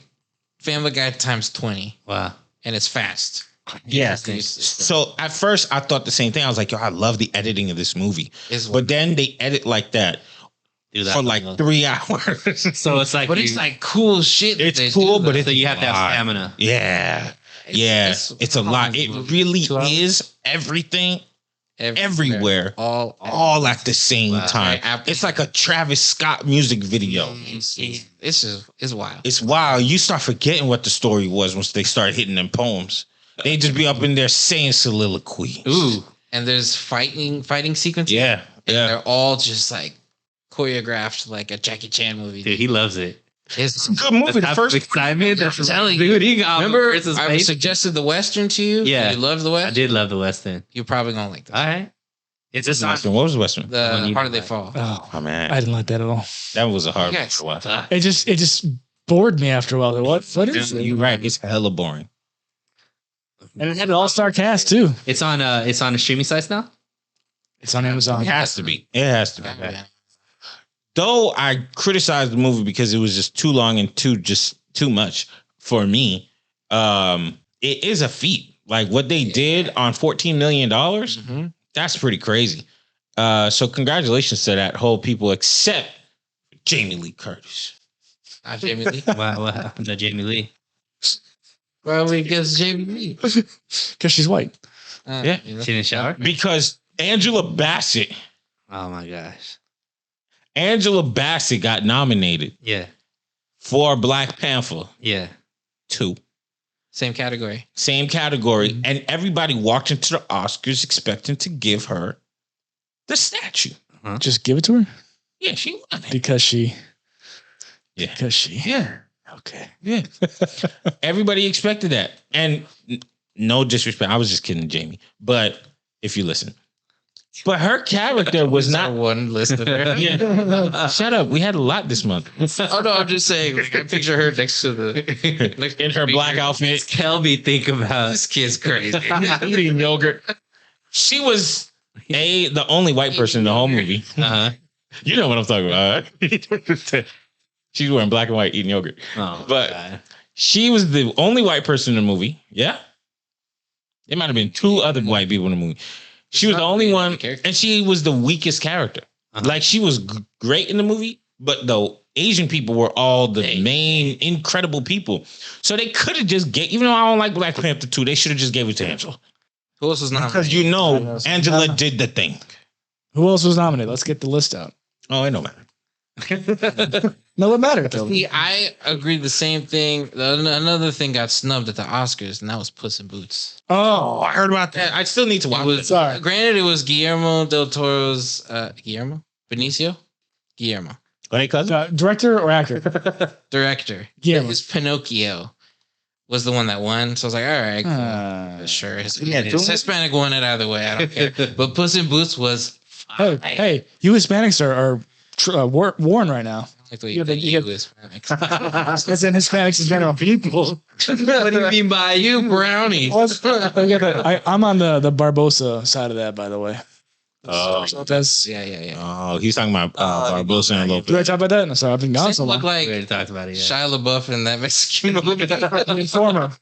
[SPEAKER 4] Family Guy times 20,
[SPEAKER 3] Wow.
[SPEAKER 4] and it's fast.
[SPEAKER 1] Yeah.
[SPEAKER 4] It's-
[SPEAKER 1] So at first I thought the same thing. I was like, yo, I love the editing of this movie.
[SPEAKER 4] it's-
[SPEAKER 1] But then they edit like that
[SPEAKER 3] Do that
[SPEAKER 1] for like 3 hours.
[SPEAKER 3] So it's like
[SPEAKER 4] But it's like cool shit. that
[SPEAKER 1] It's
[SPEAKER 4] they
[SPEAKER 1] cool,
[SPEAKER 4] do,
[SPEAKER 1] but
[SPEAKER 4] though.
[SPEAKER 1] it's
[SPEAKER 3] so you have to have
[SPEAKER 1] hard.
[SPEAKER 3] stamina.
[SPEAKER 1] Yeah. It's a lot. It really
[SPEAKER 4] 2 hours?
[SPEAKER 1] is everything everywhere
[SPEAKER 4] all
[SPEAKER 1] at the same
[SPEAKER 3] Wow.
[SPEAKER 1] time.
[SPEAKER 4] Right,
[SPEAKER 1] It's like a Travis Scott music video.
[SPEAKER 4] it's wild.
[SPEAKER 1] It's wild. You start forgetting what the story was once they start hitting them poems. They just be up in there saying soliloquy.
[SPEAKER 3] Ooh.
[SPEAKER 4] And there's fighting sequences.
[SPEAKER 1] Yeah.
[SPEAKER 4] And
[SPEAKER 1] Yeah.
[SPEAKER 4] they're all just like choreographed like a Jackie Chan movie.
[SPEAKER 3] Dude, he loves it.
[SPEAKER 4] It's
[SPEAKER 1] Good movie. The
[SPEAKER 3] Type of
[SPEAKER 1] first
[SPEAKER 3] excitement. That's
[SPEAKER 4] telling you.
[SPEAKER 3] Dude, he got
[SPEAKER 4] Remember,
[SPEAKER 3] versus
[SPEAKER 4] I
[SPEAKER 3] face.
[SPEAKER 4] suggested the Western to you.
[SPEAKER 3] Yeah.
[SPEAKER 4] You love the West.
[SPEAKER 3] I did love the Western.
[SPEAKER 4] You're probably gonna like this.
[SPEAKER 3] All right. It's just
[SPEAKER 1] Western. What was the Western?
[SPEAKER 3] The one
[SPEAKER 4] The
[SPEAKER 3] you
[SPEAKER 4] Harder They
[SPEAKER 3] like.
[SPEAKER 4] Fall.
[SPEAKER 2] Oh,
[SPEAKER 1] Oh man,
[SPEAKER 2] I didn't like that at all.
[SPEAKER 1] that was a hard one
[SPEAKER 4] Yes.
[SPEAKER 1] to watch.
[SPEAKER 2] It just bored me after a while. What is it?
[SPEAKER 1] You're right. It's hella boring.
[SPEAKER 2] And it had an all-star cast too.
[SPEAKER 3] It's on the streaming sites now.
[SPEAKER 2] It's on Amazon.
[SPEAKER 1] It has to be. It has to be.
[SPEAKER 4] Yeah.
[SPEAKER 1] Though I criticized the movie because it was just too long and too much for me. It is a feat. Like what they did on $14 million.
[SPEAKER 4] Mm-hmm.
[SPEAKER 1] That's pretty crazy. So congratulations to that whole people except Jamie Lee Curtis.
[SPEAKER 4] Not Jamie Lee.
[SPEAKER 3] Wow, what happened to Jamie Lee?
[SPEAKER 4] Probably because Jamie Lee.
[SPEAKER 2] Because she's white.
[SPEAKER 1] Yeah.
[SPEAKER 3] She didn't shower.
[SPEAKER 1] Because Angela Bassett got nominated
[SPEAKER 3] Yeah.
[SPEAKER 1] for Black Panther
[SPEAKER 3] Yeah.
[SPEAKER 1] 2.
[SPEAKER 4] Same category.
[SPEAKER 1] Same category. And everybody walked into the Oscars expecting to give her the statue.
[SPEAKER 2] Just give it to her
[SPEAKER 1] Yeah, she won it.
[SPEAKER 2] because she.
[SPEAKER 1] Yeah.
[SPEAKER 2] Because she.
[SPEAKER 1] Yeah.
[SPEAKER 2] Okay.
[SPEAKER 1] Yeah. Everybody expected that. And no disrespect. I was just kidding, Jamie. But if you listen. But her character was not.
[SPEAKER 4] one listener.
[SPEAKER 1] Yeah. Shut up. We had a lot this month.
[SPEAKER 4] Oh no, I'm just saying. Like, I picture her next to the
[SPEAKER 1] In her black outfit.
[SPEAKER 3] Kelby, think about
[SPEAKER 4] This kid's crazy.
[SPEAKER 1] Eating yogurt. She was the only white person in the whole movie.
[SPEAKER 3] Uh-huh.
[SPEAKER 1] You know what I'm talking about. She's wearing black and white eating yogurt.
[SPEAKER 3] Oh,
[SPEAKER 1] But-
[SPEAKER 3] God.
[SPEAKER 1] She was the only white person in the movie. Yeah. There might have been 2 other white people in the movie. She was the only one, and she was the weakest character.
[SPEAKER 3] Uh-huh.
[SPEAKER 1] Like she was great in the movie, but the Asian people were all the main incredible people. So they could have just even though I don't like Black Panther 2, they should have just gave it to Angela.
[SPEAKER 4] Who else was not?
[SPEAKER 1] Because you know Angela did the thing.
[SPEAKER 2] Who else was nominated? Let's get the list out.
[SPEAKER 1] Oh, it don't matter.
[SPEAKER 2] No, what mattered though?
[SPEAKER 4] See, I agreed the same thing. Another thing got snubbed at the Oscars, and that was Puss in Boots.
[SPEAKER 1] Oh, I heard about that. I still need to watch
[SPEAKER 4] It was,
[SPEAKER 1] it.
[SPEAKER 2] Sorry.
[SPEAKER 4] Granted, it was Guillermo del Toro's Guillermo.
[SPEAKER 1] Hey, cousin.
[SPEAKER 2] Director or actor?
[SPEAKER 4] Director.
[SPEAKER 2] Guillermo.
[SPEAKER 4] His Pinocchio was the one that won. So I was like, all right, cool. Sure. It's Hispanic won it either way. I don't care. But Puss in Boots was
[SPEAKER 2] Hey, you Hispanics are worn right now.
[SPEAKER 4] like the way you Hispanics.
[SPEAKER 2] As in Hispanics in general. People.
[SPEAKER 4] What do you mean by you, brownie?
[SPEAKER 2] I'm on the Barbosa side of that, by the way.
[SPEAKER 1] Oh,
[SPEAKER 2] So that's.
[SPEAKER 4] Yeah.
[SPEAKER 1] oh, he's talking about Barbosa and
[SPEAKER 2] Did I
[SPEAKER 1] Lopez.
[SPEAKER 2] talk about that? No, sorry, I've been gone so
[SPEAKER 4] Look
[SPEAKER 2] long.
[SPEAKER 4] like
[SPEAKER 3] We already talked about it. Yeah.
[SPEAKER 4] Shia LaBeouf in that Mexican movie.
[SPEAKER 2] The Informer.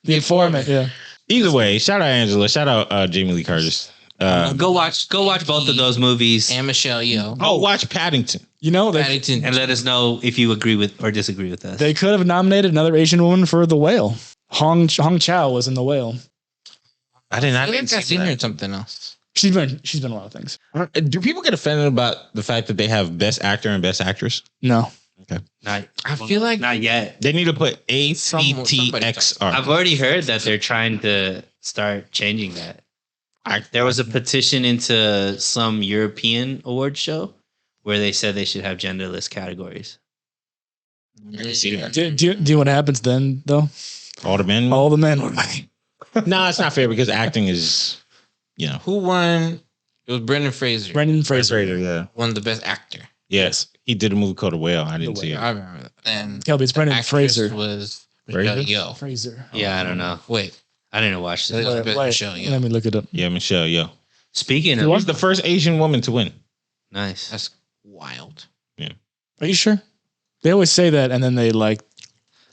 [SPEAKER 2] The Informant, yeah.
[SPEAKER 1] Either way, shout out Angela. Shout out Jamie Lee Curtis.
[SPEAKER 3] Go watch both of those movies
[SPEAKER 4] And Michelle Yeoh.
[SPEAKER 1] Oh, watch Paddington.
[SPEAKER 2] You know,
[SPEAKER 4] Paddington.
[SPEAKER 3] and let us know if you agree with or disagree with us.
[SPEAKER 2] they could have nominated another Asian woman for The Whale. Hong Chow was in The Whale.
[SPEAKER 1] I didn't.
[SPEAKER 4] I think I've seen her in something else.
[SPEAKER 2] She's been a lot of things.
[SPEAKER 1] Do people get offended about the fact that they have best actor and best actress?
[SPEAKER 2] No.
[SPEAKER 1] Okay.
[SPEAKER 4] I feel like
[SPEAKER 3] not yet.
[SPEAKER 1] They need to put ACTXR.
[SPEAKER 3] I've already heard that they're trying to start changing that. There was a petition into some European award show where they said they should have genderless categories.
[SPEAKER 1] See that.
[SPEAKER 2] Do you know what happens then, though?
[SPEAKER 1] All the men.
[SPEAKER 2] All the men would win.
[SPEAKER 1] No, it's not fair because acting is,
[SPEAKER 4] who won? It was Brendan Fraser.
[SPEAKER 2] Brendan Fraser.
[SPEAKER 1] yeah.
[SPEAKER 4] Won the best actor.
[SPEAKER 1] Yes, he did a movie called The Whale. I didn't see it.
[SPEAKER 4] I remember that. And
[SPEAKER 2] Kelby, it's Brendan Fraser.
[SPEAKER 4] Was
[SPEAKER 1] Fraser?
[SPEAKER 4] Michelle Yeoh.
[SPEAKER 2] Fraser.
[SPEAKER 3] Yeah, I don't know.
[SPEAKER 4] Wait,
[SPEAKER 3] I didn't watch
[SPEAKER 4] that
[SPEAKER 3] this.
[SPEAKER 4] was Michelle Yeoh.
[SPEAKER 2] Let me look it up.
[SPEAKER 1] Yeah, Michelle Yeoh.
[SPEAKER 3] Speaking
[SPEAKER 1] She
[SPEAKER 3] of,
[SPEAKER 1] was the first Asian woman to win.
[SPEAKER 3] nice.
[SPEAKER 4] That's wild.
[SPEAKER 2] Are you sure? They always say that, and then they like.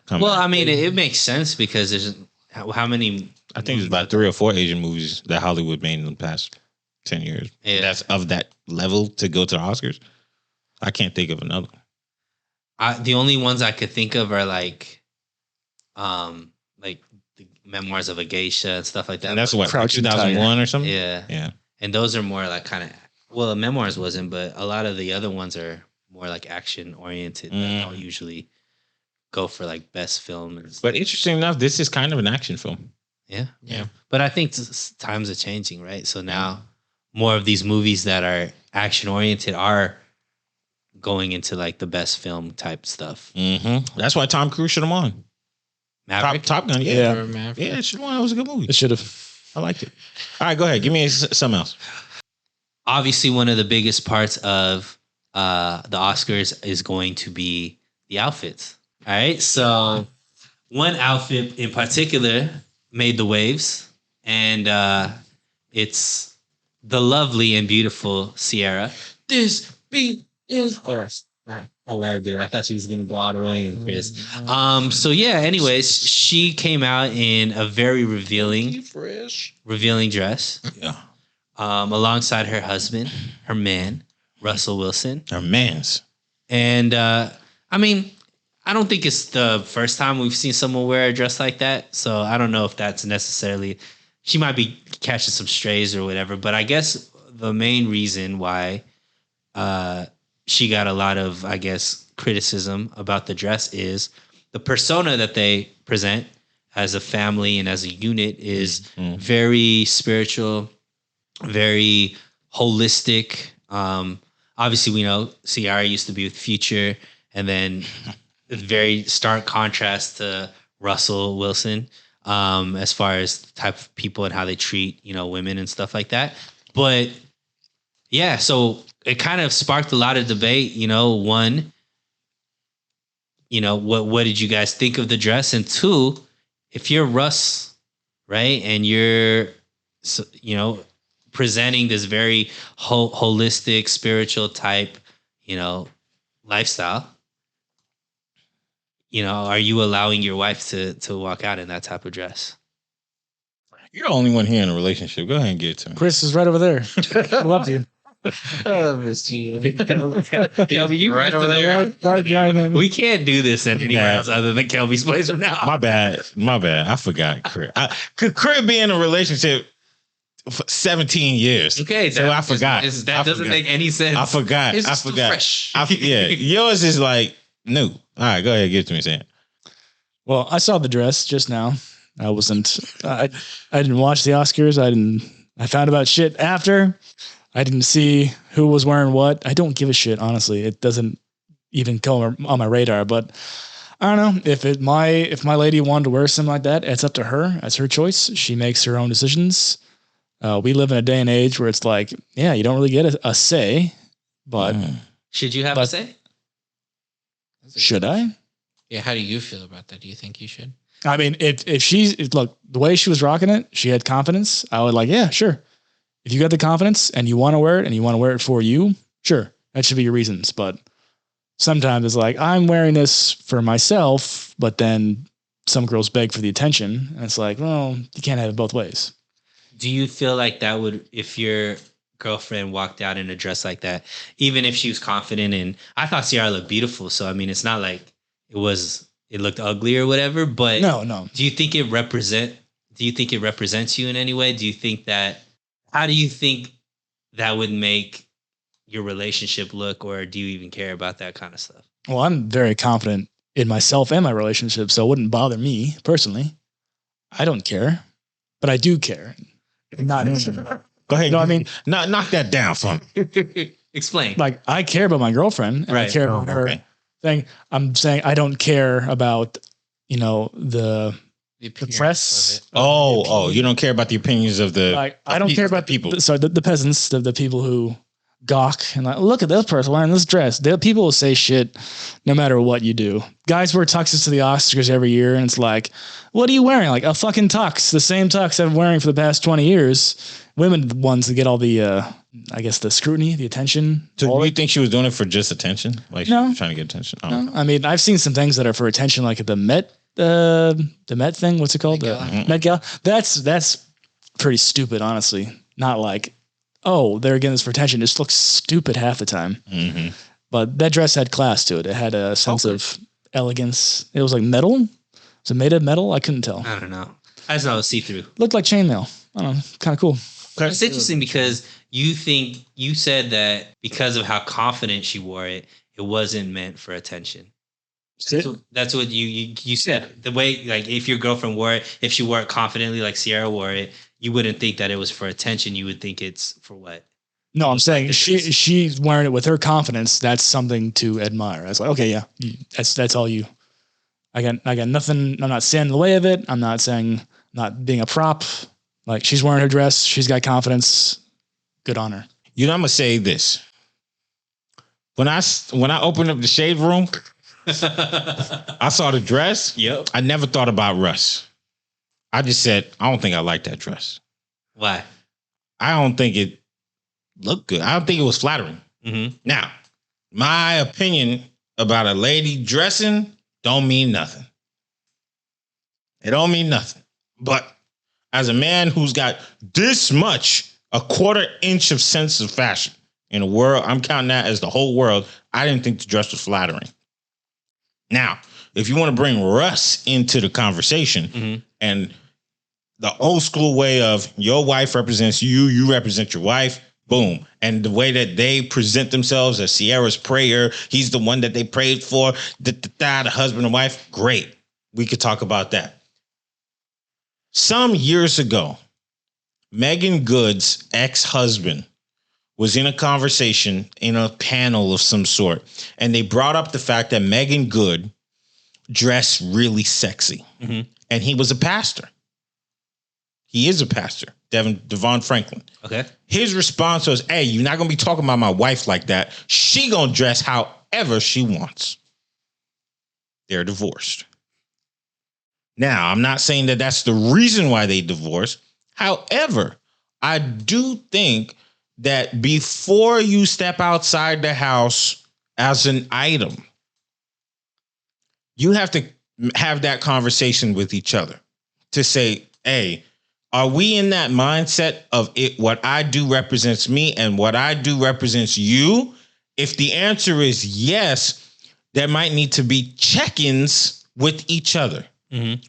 [SPEAKER 3] Well, I mean, it makes sense because there's how many?
[SPEAKER 1] I think there's about 3 or 4 Asian movies that Hollywood made in the past 10 years.
[SPEAKER 3] Yeah.
[SPEAKER 1] That's of that level to go to the Oscars. I can't think of another.
[SPEAKER 3] The only ones I could think of are like the Memoirs of a Geisha and stuff like that.
[SPEAKER 1] And that's what,
[SPEAKER 2] Crouching
[SPEAKER 1] 2001 or something?
[SPEAKER 3] Yeah.
[SPEAKER 1] Yeah.
[SPEAKER 3] And those are more like kind of, well, Memoirs wasn't, but a lot of the other ones are more like action oriented. That don't usually go for like best film.
[SPEAKER 1] But interesting enough, this is kind of an action film.
[SPEAKER 3] Yeah.
[SPEAKER 4] Yeah.
[SPEAKER 3] But I think times are changing, right? So now more of these movies that are action oriented are going into like the best film type stuff.
[SPEAKER 1] Mm-hmm. That's why Tom Cruise should have won.
[SPEAKER 3] Maverick.
[SPEAKER 1] Top Gun,
[SPEAKER 2] Yeah.
[SPEAKER 1] Yeah, it should have won. That was a good movie.
[SPEAKER 2] It should have.
[SPEAKER 1] I liked it. All right, go ahead. Give me something else.
[SPEAKER 3] Obviously, one of the biggest parts of the Oscars is going to be the outfits. All right. So one outfit in particular made the waves, and it's the lovely and beautiful Sierra. This beat is first. I loved it. I thought she was gonna go all the way in Chris. So yeah, anyways, she came out in a very revealing dress.
[SPEAKER 1] Yeah.
[SPEAKER 3] Alongside her husband, her man, Russell Wilson.
[SPEAKER 1] Her mans.
[SPEAKER 3] And I mean, I don't think it's the first time we've seen someone wear a dress like that. So I don't know if that's necessarily, she might be catching some strays or whatever. But I guess the main reason why she got a lot of, I guess, criticism about the dress is the persona that they present as a family and as a unit is very spiritual, very holistic. Obviously, we know Ciara used to be with Future, and then very stark contrast to Russell Wilson as far as the type of people and how they treat, women and stuff like that. But yeah, so it kind of sparked a lot of debate. One, what did you guys think of the dress? And two, if you're Russ, right, and you're, presenting this very holistic, spiritual type, lifestyle, are you allowing your wife to walk out in that type of dress?
[SPEAKER 1] You're the only one here in a relationship. Go ahead and get it to me.
[SPEAKER 2] Chris is right over there. I love you.
[SPEAKER 3] Kelby, you right over there. We can't do this anywhere else other than Kelby's place from now.
[SPEAKER 1] My bad. I forgot Crib. Crib be in a relationship for 17 years.
[SPEAKER 3] Okay,
[SPEAKER 1] so I forgot.
[SPEAKER 3] That doesn't make any sense.
[SPEAKER 1] I forgot.
[SPEAKER 4] His
[SPEAKER 1] I
[SPEAKER 4] is still
[SPEAKER 1] forgot.
[SPEAKER 4] fresh.
[SPEAKER 1] Yeah, yours is like new. All right, go ahead, give it to me, Sam.
[SPEAKER 2] Well, I saw the dress just now. I wasn't. I didn't watch the Oscars. I found about shit after. I didn't see who was wearing what. I don't give a shit, honestly. It doesn't even come on my radar. But I don't know if my lady wanted to wear something like that. It's up to her. That's her choice. She makes her own decisions. We live in a day and age where it's like, yeah, you don't really get a say. But
[SPEAKER 3] should you have a say?
[SPEAKER 2] Should I?
[SPEAKER 4] Yeah. How do you feel about that? Do you think you should?
[SPEAKER 2] I mean, if look, the way she was rocking it, she had confidence. I would like, yeah, sure. If you got the confidence and you want to wear it and you want to wear it for you, sure, that should be your reasons. But sometimes it's like, I'm wearing this for myself, but then some girls beg for the attention. And it's like, well, you can't have it both ways.
[SPEAKER 3] Do you feel like that would, if your girlfriend walked out in a dress like that, even if she was confident in, I thought Ciara looked beautiful. So, I mean, it's not like it looked ugly or whatever, but
[SPEAKER 2] no.
[SPEAKER 3] Do you think it represents you in any way? Do you think that how do you think that would make your relationship look, or do you even care about that kind of stuff?
[SPEAKER 2] Well, I'm very confident in myself and my relationship, so it wouldn't bother me personally. I don't care, but I do care. Not
[SPEAKER 1] Go ahead.
[SPEAKER 2] No, I mean,
[SPEAKER 1] knock that down for me.
[SPEAKER 3] Explain.
[SPEAKER 2] like I care about my girlfriend and I
[SPEAKER 3] Right.
[SPEAKER 2] care about her
[SPEAKER 1] Okay.
[SPEAKER 2] thing. I'm saying I don't care about, the
[SPEAKER 4] appearance
[SPEAKER 2] press.
[SPEAKER 4] of it.
[SPEAKER 1] Oh, you don't care about the opinions of the
[SPEAKER 2] Like I don't care about
[SPEAKER 1] people.
[SPEAKER 2] the peasants, the people who gawk and like, look at this person wearing this dress. People will say shit no matter what you do. Guys wear tuxes to the Oscars every year, and it's like, what are you wearing? Like a fucking tux, the same tux I've been wearing for the past 20 years. Women are the ones that get all the, I guess, the scrutiny, the attention.
[SPEAKER 1] So you think she was doing it for just attention? Like
[SPEAKER 2] No.
[SPEAKER 1] she was trying to get attention? Oh,
[SPEAKER 2] No, I mean, I've seen some things that are for attention, like at the Met thing. What's it called?
[SPEAKER 4] Met Gala.
[SPEAKER 2] Met Gala. That's pretty stupid, honestly. Not like, oh, they're getting this for attention. It just looks stupid half the time.
[SPEAKER 1] Mm-hmm.
[SPEAKER 2] But that dress had class to it. It had a sense of elegance. It was like metal. Was it made of metal? I couldn't tell.
[SPEAKER 3] I don't know. I just know it was see-through.
[SPEAKER 2] Looked like chainmail. I don't know. Kind of cool.
[SPEAKER 3] It's interesting because you said that because of how confident she wore it, it wasn't meant for attention. That's what you said. The way, like, if your girlfriend wore it, if she wore it confidently, like Sierra wore it, you wouldn't think that it was for attention. You would think it's for what?
[SPEAKER 2] No, I'm saying she's wearing it with her confidence. That's something to admire. I was like, okay, yeah, that's all you. I got nothing. I'm not standing in the way of it. I'm not saying not being a prop. Like she's wearing her dress. She's got confidence. Good on her.
[SPEAKER 1] I'm gonna say this. When I opened up the shade room, I saw the dress.
[SPEAKER 3] Yep.
[SPEAKER 1] I never thought about Russ. I just said, I don't think I like that dress.
[SPEAKER 3] Why?
[SPEAKER 1] I don't think it looked good. I don't think it was flattering.
[SPEAKER 3] Mm-hmm.
[SPEAKER 1] Now, my opinion about a lady dressing don't mean nothing. It don't mean nothing. But as a man who's got this much, a quarter inch of sense of fashion in the world, I'm counting that as the whole world. I didn't think the dress was flattering. Now, if you want to bring Russ into the conversation and the old school way of your wife represents you, you represent your wife, boom. And the way that they present themselves as Sierra's prayer, he's the one that they prayed for, the husband and wife, great. We could talk about that. Some years ago, Megan Good's ex-husband was in a conversation in a panel of some sort, and they brought up the fact that Megan Good dressed really sexy. And he was a pastor. He is a pastor, Devon Franklin.
[SPEAKER 3] Okay.
[SPEAKER 1] His response was, hey, you're not going to be talking about my wife like that. She going to dress however she wants. They're divorced. Now, I'm not saying that that's the reason why they divorced. However, I do think that before you step outside the house as an item, you have to have that conversation with each other to say, hey, are we in that mindset of it? What I do represents me and what I do represents you? If the answer is yes, there might need to be check-ins with each other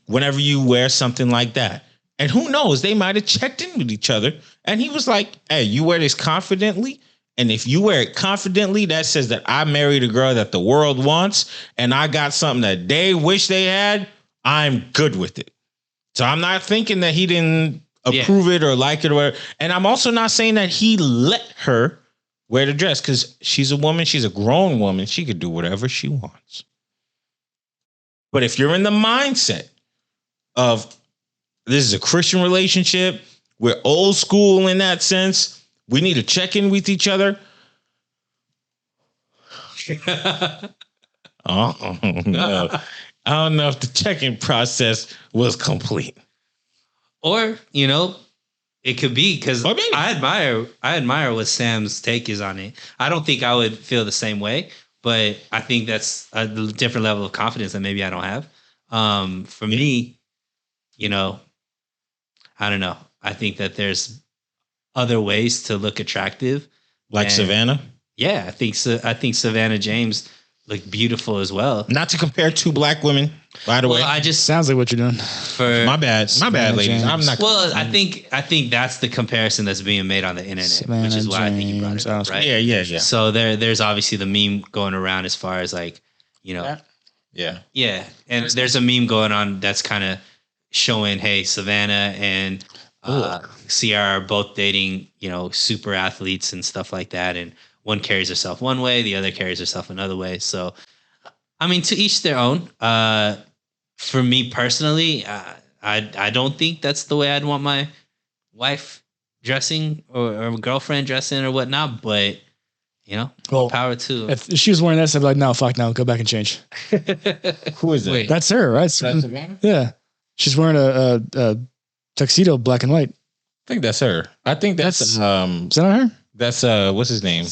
[SPEAKER 1] whenever you wear something like that. And who knows, they might have checked in with each other. And he was like, hey, you wear this confidently. And if you wear it confidently, that says that I married a girl that the world wants and I got something that they wish they had. I'm good with it. So I'm not thinking that he didn't approve it or like it or whatever. And I'm also not saying that he let her wear the dress because she's a woman. She's a grown woman. She could do whatever she wants. But if you're in the mindset of this is a Christian relationship, we're old school in that sense, we need to check in with each other. Oh, no. I don't know if the check-in process was complete.
[SPEAKER 3] Or, it could be because I admire what Sam's take is on it. I don't think I would feel the same way, but I think that's a different level of confidence that maybe I don't have. For me, I don't know. I think that there's other ways to look attractive.
[SPEAKER 1] Like Savannah?
[SPEAKER 3] Yeah, I think Savannah James look beautiful as well.
[SPEAKER 1] Not to compare two black women, by the way.
[SPEAKER 3] I just
[SPEAKER 2] Sounds like what you're doing.
[SPEAKER 3] for
[SPEAKER 1] My bad, ladies.
[SPEAKER 2] James.
[SPEAKER 1] I'm not.
[SPEAKER 3] Well, I think that's the comparison that's being made on the internet,
[SPEAKER 2] Savannah
[SPEAKER 3] which is why I think you brought
[SPEAKER 2] James.
[SPEAKER 3] it up, right?
[SPEAKER 1] Yeah.
[SPEAKER 3] So there's obviously the meme going around as far as like, you know,
[SPEAKER 1] Yeah.
[SPEAKER 3] and there's a meme going on that's kind of showing, hey, Savannah and Ciara are both dating, you know, super athletes and stuff like that, and one carries herself one way, the other carries herself another way. So, I mean, to each their own. For me personally, I don't think that's the way I'd want my wife dressing or girlfriend dressing or whatnot. But you know,
[SPEAKER 2] Well,
[SPEAKER 3] power to.
[SPEAKER 2] If she was wearing this, I'd be like, no, fuck no, go back and change.
[SPEAKER 1] Who is it?
[SPEAKER 4] Wait.
[SPEAKER 2] That's her, right? Yeah. She's wearing a tuxedo, black and white.
[SPEAKER 1] I think that's her. I think that's
[SPEAKER 2] Is that not her?
[SPEAKER 1] that's what's his name?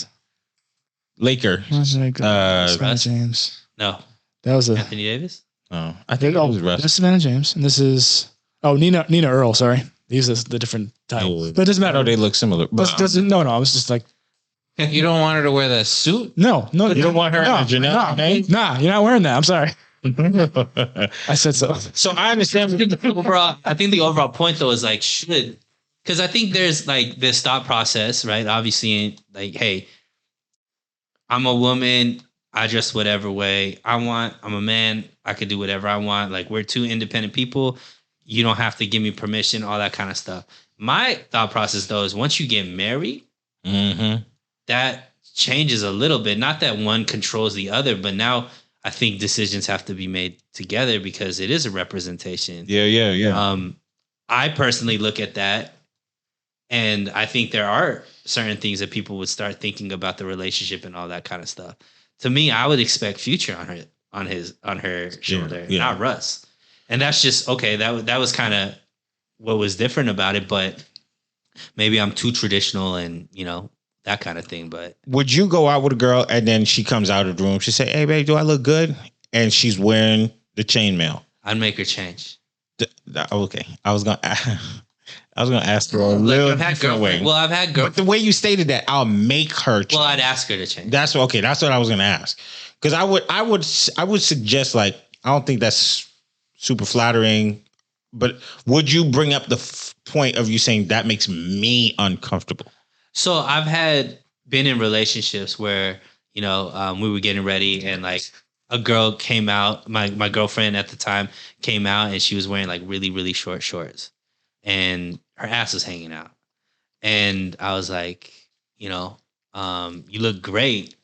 [SPEAKER 1] Laker.
[SPEAKER 2] Savannah James.
[SPEAKER 3] No,
[SPEAKER 2] That was a.
[SPEAKER 3] Anthony Davis.
[SPEAKER 1] Oh, I think it was Russ.
[SPEAKER 2] This is Savannah James, and this is Nina Earl. Sorry, these are the different title, but it doesn't
[SPEAKER 1] I know
[SPEAKER 2] matter.
[SPEAKER 1] they look similar. But
[SPEAKER 2] No, I was just like,
[SPEAKER 4] You don't want her to wear that suit?
[SPEAKER 2] no,
[SPEAKER 1] you don't want her in a Janelle name?
[SPEAKER 2] Nah, you're not wearing that. I'm sorry. I said so.
[SPEAKER 1] So I understand.
[SPEAKER 3] I think the overall point though is like because I think there's like this thought process, right? Obviously, like, hey, I'm a woman. I dress whatever way I want. I'm a man. I can do whatever I want. Like, we're two independent people. You don't have to give me permission, all that kind of stuff. My thought process, though, is once you get married, that changes a little bit. Not that one controls the other, but now I think decisions have to be made together because it is a representation.
[SPEAKER 1] Yeah.
[SPEAKER 3] I personally look at that, and I think there are certain things that people would start thinking about the relationship and all that kind of stuff. To me, I would expect Future on her shoulder, not Russ. And that's just okay. That was kind of what was different about it, but maybe I'm too traditional and that kind of thing. But
[SPEAKER 1] would you go out with a girl and then she comes out of the room? She say, "Hey, babe, do I look good?" And she's wearing the chainmail.
[SPEAKER 3] I'd make her change.
[SPEAKER 1] Okay, I was gonna ask her a little different way.
[SPEAKER 3] Well, I've had girlfriends.
[SPEAKER 1] But the way you stated that, I'll make her change.
[SPEAKER 3] Well, I'd ask her to change.
[SPEAKER 1] That's okay. That's what I was gonna ask. Because I would suggest, like, I don't think that's super flattering, but would you bring up the point of you saying that makes me uncomfortable?
[SPEAKER 3] So I've been in relationships where we were getting ready and like a girl came out. My girlfriend at the time came out and she was wearing like really, really short shorts and her ass was hanging out. And I was like, you look great,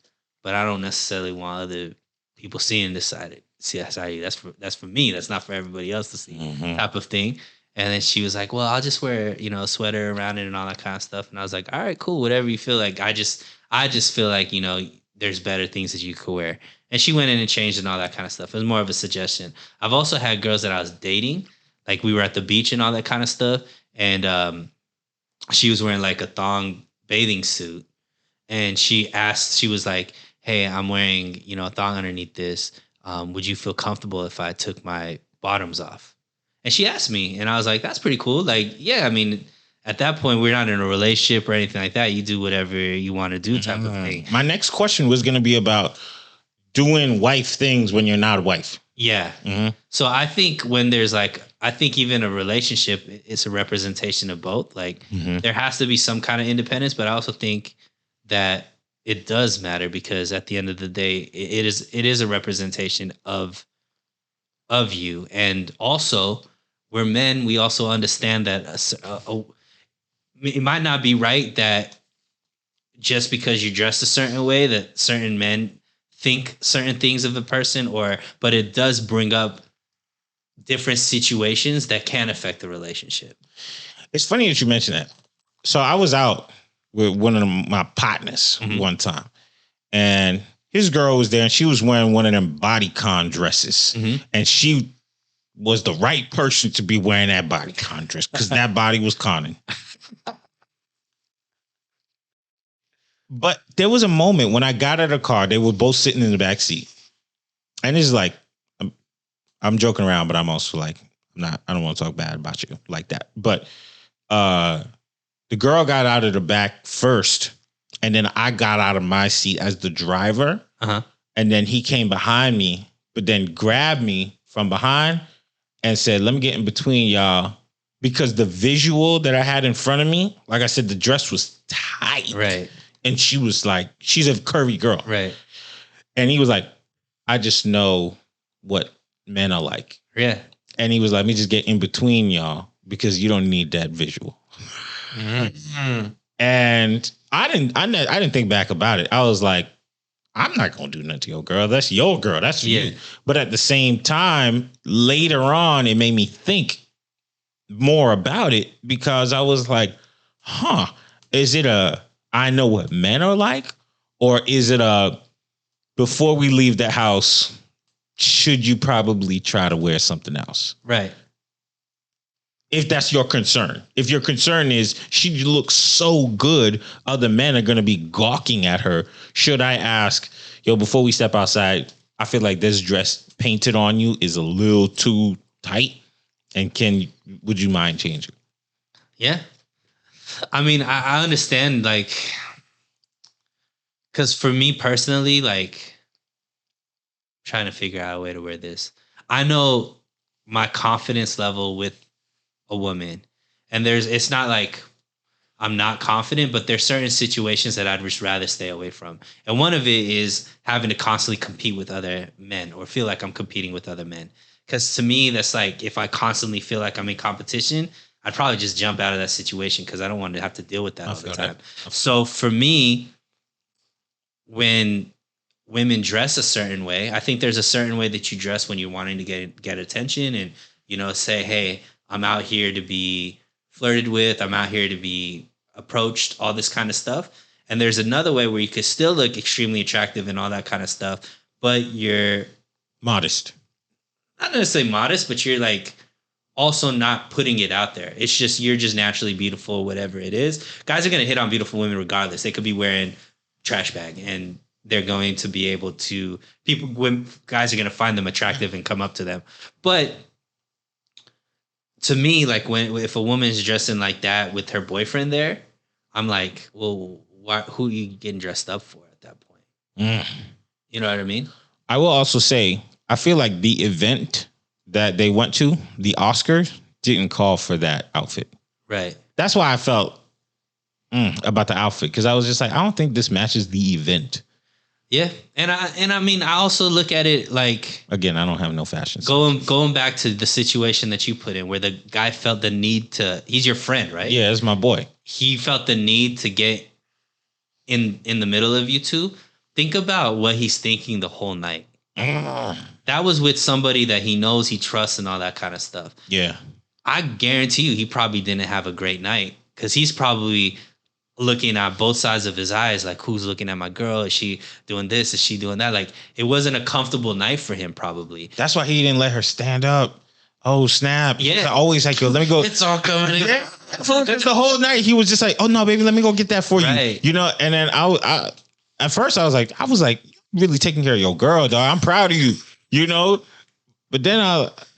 [SPEAKER 3] but I don't necessarily want other people seeing this side. See, that's for me. That's not for everybody else to see, type of thing. And then she was like, well, I'll just wear, a sweater around it and all that kind of stuff. And I was like, all right, cool, whatever you feel like. I just feel like, there's better things that you could wear. And she went in and changed and all that kind of stuff. It was more of a suggestion. I've also had girls that I was dating, like we were at the beach and all that kind of stuff. And she was wearing like a thong bathing suit. And she was like, hey, I'm wearing, a thong underneath this. Would you feel comfortable if I took my bottoms off? And she asked me, and I was like, that's pretty cool. Like, yeah, I mean, at that point, we're not in a relationship or anything like that. You do whatever you want to do type of thing.
[SPEAKER 1] My next question was going to be about doing wife things when you're not a wife.
[SPEAKER 3] Yeah. So I think when there's even a relationship, it's a representation of both. Like, there has to be some kind of independence, but I also think that it does matter because at the end of the day, it is a representation of you. And also, we're men. We also understand that it might not be right that just because you dress a certain way that certain men think certain things of a person, but it does bring up different situations that can affect the relationship.
[SPEAKER 1] It's funny that you mention that. So I was out with one of my partners one time, and his girl was there, and she was wearing one of them bodycon dresses, and she was the right person to be wearing that bodycon dress because that body was conning. But there was a moment when I got out of the car, they were both sitting in the back seat, and it's like, I'm joking around, but I'm also like, I don't want to talk bad about you like that. But the girl got out of the back first, and then I got out of my seat as the driver. And then he came behind me, but then grabbed me from behind and said, let me get in between y'all. Because the visual that I had in front of me, like I said, the dress was tight.
[SPEAKER 3] Right.
[SPEAKER 1] And she was like, she's a curvy girl.
[SPEAKER 3] Right.
[SPEAKER 1] And he was like, I just know what men are like.
[SPEAKER 3] Yeah.
[SPEAKER 1] And he was like, let me just get in between y'all because you don't need that visual.
[SPEAKER 3] Mm-hmm.
[SPEAKER 1] And I didn't think back about it. I was like, I'm not gonna do nothing to your girl. That's your girl. That's you. But at the same time, later on, it made me think more about it because I was like, is it I know what men are like? Or is it before we leave the house, should you probably try to wear something else?
[SPEAKER 3] Right.
[SPEAKER 1] If that's your concern. If your concern is she looks so good, other men are going to be gawking at her. Should I ask, before we step outside, I feel like this dress painted on you is a little too tight. And would you mind changing?
[SPEAKER 3] Yeah. I mean, I understand, like, because for me personally, like, trying to figure out a way to wear this. I know my confidence level with a woman, and it's not like I'm not confident, but there's certain situations that I'd just rather stay away from. And one of it is having to constantly compete with other men or feel like I'm competing with other men. Because to me, that's like, if I constantly feel like I'm in competition, I'd probably just jump out of that situation because I don't want to have to deal with that all the time. So for me, when women dress a certain way, I think there's a certain way that you dress when you're wanting to get attention and, say, hey, I'm out here to be flirted with. I'm out here to be approached, all this kind of stuff. And there's another way where you could still look extremely attractive and all that kind of stuff, but you're
[SPEAKER 1] modest.
[SPEAKER 3] Not necessarily modest, but you're like also not putting it out there. It's just, you're just naturally beautiful, whatever it is. Guys are going to hit on beautiful women regardless. They could be wearing trash bag and they're going to be able to, guys are going to find them attractive and come up to them. But to me, like if a woman's dressing like that with her boyfriend there, I'm like, well, who are you getting dressed up for at that point? You know what I mean?
[SPEAKER 1] I will also say, I feel like the event that they went to, the Oscars, didn't call for that outfit.
[SPEAKER 3] Right.
[SPEAKER 1] That's why I felt about the outfit, because I was just like, I don't think this matches the event.
[SPEAKER 3] Yeah, and I mean, I also look at it like,
[SPEAKER 1] again, I don't have no fashion sense.
[SPEAKER 3] Going back to the situation that you put in, where the guy felt the need to. He's your friend, right?
[SPEAKER 1] Yeah, it's my boy.
[SPEAKER 3] He felt the need to get in the middle of you two. Think about what he's thinking the whole night. That was with somebody that he knows, he trusts, and all that kind of stuff.
[SPEAKER 1] Yeah,
[SPEAKER 3] I guarantee you, he probably didn't have a great night because he's probably looking at both sides of his eyes, like, who's looking at my girl? Is she doing this? Is she doing that? Like, it wasn't a comfortable night for him, probably.
[SPEAKER 1] That's why he didn't let her stand up. Oh, snap.
[SPEAKER 3] Yeah.
[SPEAKER 1] He's always like, yo, let me go.
[SPEAKER 3] It's all coming together.
[SPEAKER 1] That's the whole night. He was just like, oh, no, baby, let me go get that for you. You know, and then I at first I was like, really taking care of your girl, dog. I'm proud of you, you know? But then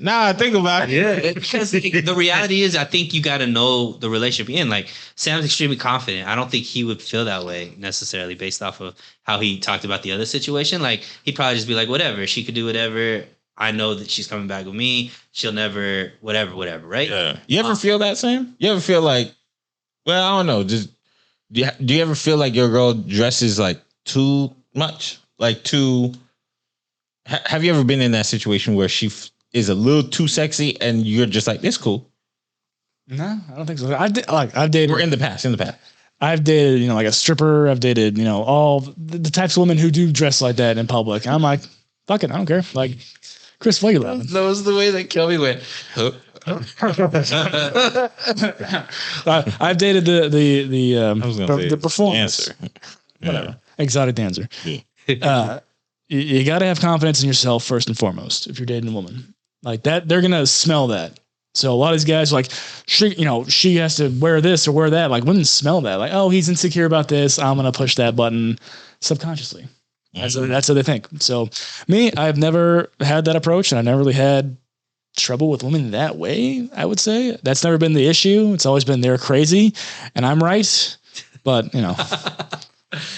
[SPEAKER 1] now I think about it.
[SPEAKER 3] Yeah. Because the reality is, I think you got to know the relationship you're in. Like, Sam's extremely confident. I don't think he would feel that way necessarily based off of how he talked about the other situation. Like, he'd probably just be like, whatever. She could do whatever. I know that she's coming back with me. She'll never, whatever, right?
[SPEAKER 1] Yeah. You ever feel that, Sam? You ever feel like, well, I don't know. Just do you ever feel like your girl dresses like too much? Like too... Have you ever been in that situation where she is a little too sexy and you're just like, it's cool?
[SPEAKER 2] No, I don't think so. I've dated.
[SPEAKER 1] We're in the past.
[SPEAKER 2] I've dated, like a stripper. I've dated, all the types of women who do dress like that in public. And I'm like, fuck it, I don't care. Like, Chris, what are you laughing?
[SPEAKER 4] That was the way that Kelby went.
[SPEAKER 2] I've dated the performance.
[SPEAKER 1] Dancer.
[SPEAKER 2] Whatever. Exotic dancer. Yeah. You got to have confidence in yourself first and foremost if you're dating a woman like that. They're gonna smell that. So a lot of these guys are like, she has to wear this or wear that. Like, women smell that. Like, oh, he's insecure about this. I'm gonna push that button subconsciously. Mm-hmm. That's what they think. So me, I've never had that approach, and I never really had trouble with women that way. I would say that's never been the issue. It's always been they're crazy and I'm right. But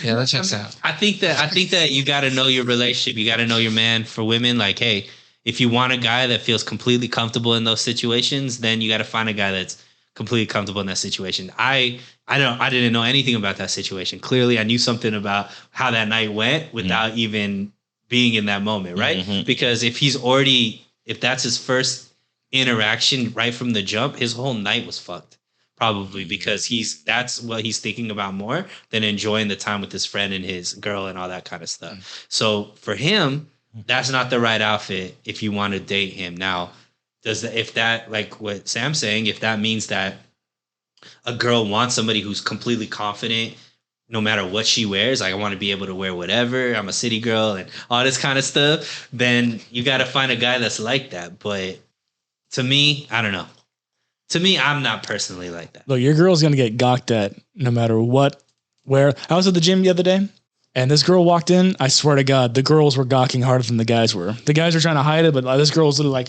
[SPEAKER 4] Yeah, that checks out.
[SPEAKER 3] I think that you got to know your relationship. You got to know your man. For women, like, hey, if you want a guy that feels completely comfortable in those situations, then you got to find a guy that's completely comfortable in that situation. I didn't know anything about that situation. Clearly, I knew something about how that night went without even being in that moment, right? Because if that's his first interaction right from the jump, his whole night was fucked. Probably because that's what he's thinking about more than enjoying the time with his friend and his girl and all that kind of stuff. So for him, that's not the right outfit if you want to date him. Now, if that, like what Sam's saying, if that means that a girl wants somebody who's completely confident no matter what she wears, like I want to be able to wear whatever, I'm a city girl and all this kind of stuff, then you got to find a guy that's like that. But to me, I don't know. To me, I'm not personally like that.
[SPEAKER 2] Look, your girl's going to get gawked at no matter what, where. I was at the gym the other day and this girl walked in. I swear to God, the girls were gawking harder than the guys were. The guys were trying to hide it, but this girl was literally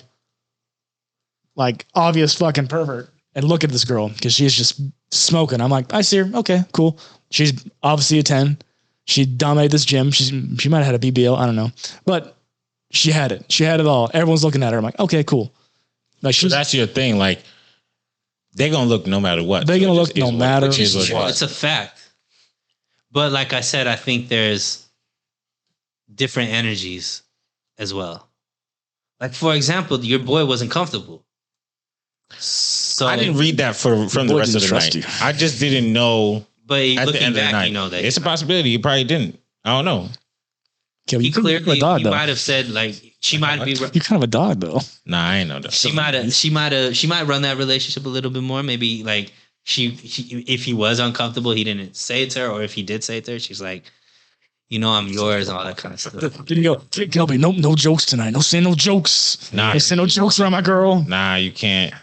[SPEAKER 2] like obvious fucking pervert. And look at this girl because she's just smoking. I'm like, I see her. Okay, cool. She's obviously a 10. She dominated this gym. She might have had a BBL. I don't know. But she had it. She had it all. Everyone's looking at her. I'm like, okay, cool. Like
[SPEAKER 1] So that's your thing. Like, they're going to look no matter what.
[SPEAKER 2] They're going to look no matter what.
[SPEAKER 3] It's a fact. But like I said, I think there's different energies as well. Like, for example, your boy wasn't comfortable. So
[SPEAKER 1] I didn't read that from the rest of the night.
[SPEAKER 2] you.
[SPEAKER 1] I just didn't know.
[SPEAKER 3] But
[SPEAKER 1] At the
[SPEAKER 3] looking
[SPEAKER 1] end of the
[SPEAKER 3] back,
[SPEAKER 1] night,
[SPEAKER 3] you know that
[SPEAKER 1] it's a possibility. He probably didn't. I don't know.
[SPEAKER 2] Okay,
[SPEAKER 3] he
[SPEAKER 2] you clearly
[SPEAKER 3] clearly
[SPEAKER 2] a dog,
[SPEAKER 3] he
[SPEAKER 2] though.
[SPEAKER 3] might have said like she might be.
[SPEAKER 2] You're kind of a dog, though.
[SPEAKER 1] Nah, I ain't know that.
[SPEAKER 3] She might run that relationship a little bit more. Maybe like if he was uncomfortable, he didn't say it to her, or if he did say it to her, she's like, you know, I'm yours, and all that kind of stuff.
[SPEAKER 2] Didn't go, Kelby, no jokes tonight. No say no jokes.
[SPEAKER 1] Nah.
[SPEAKER 2] Don't say no jokes around my girl.
[SPEAKER 1] Nah, you can't.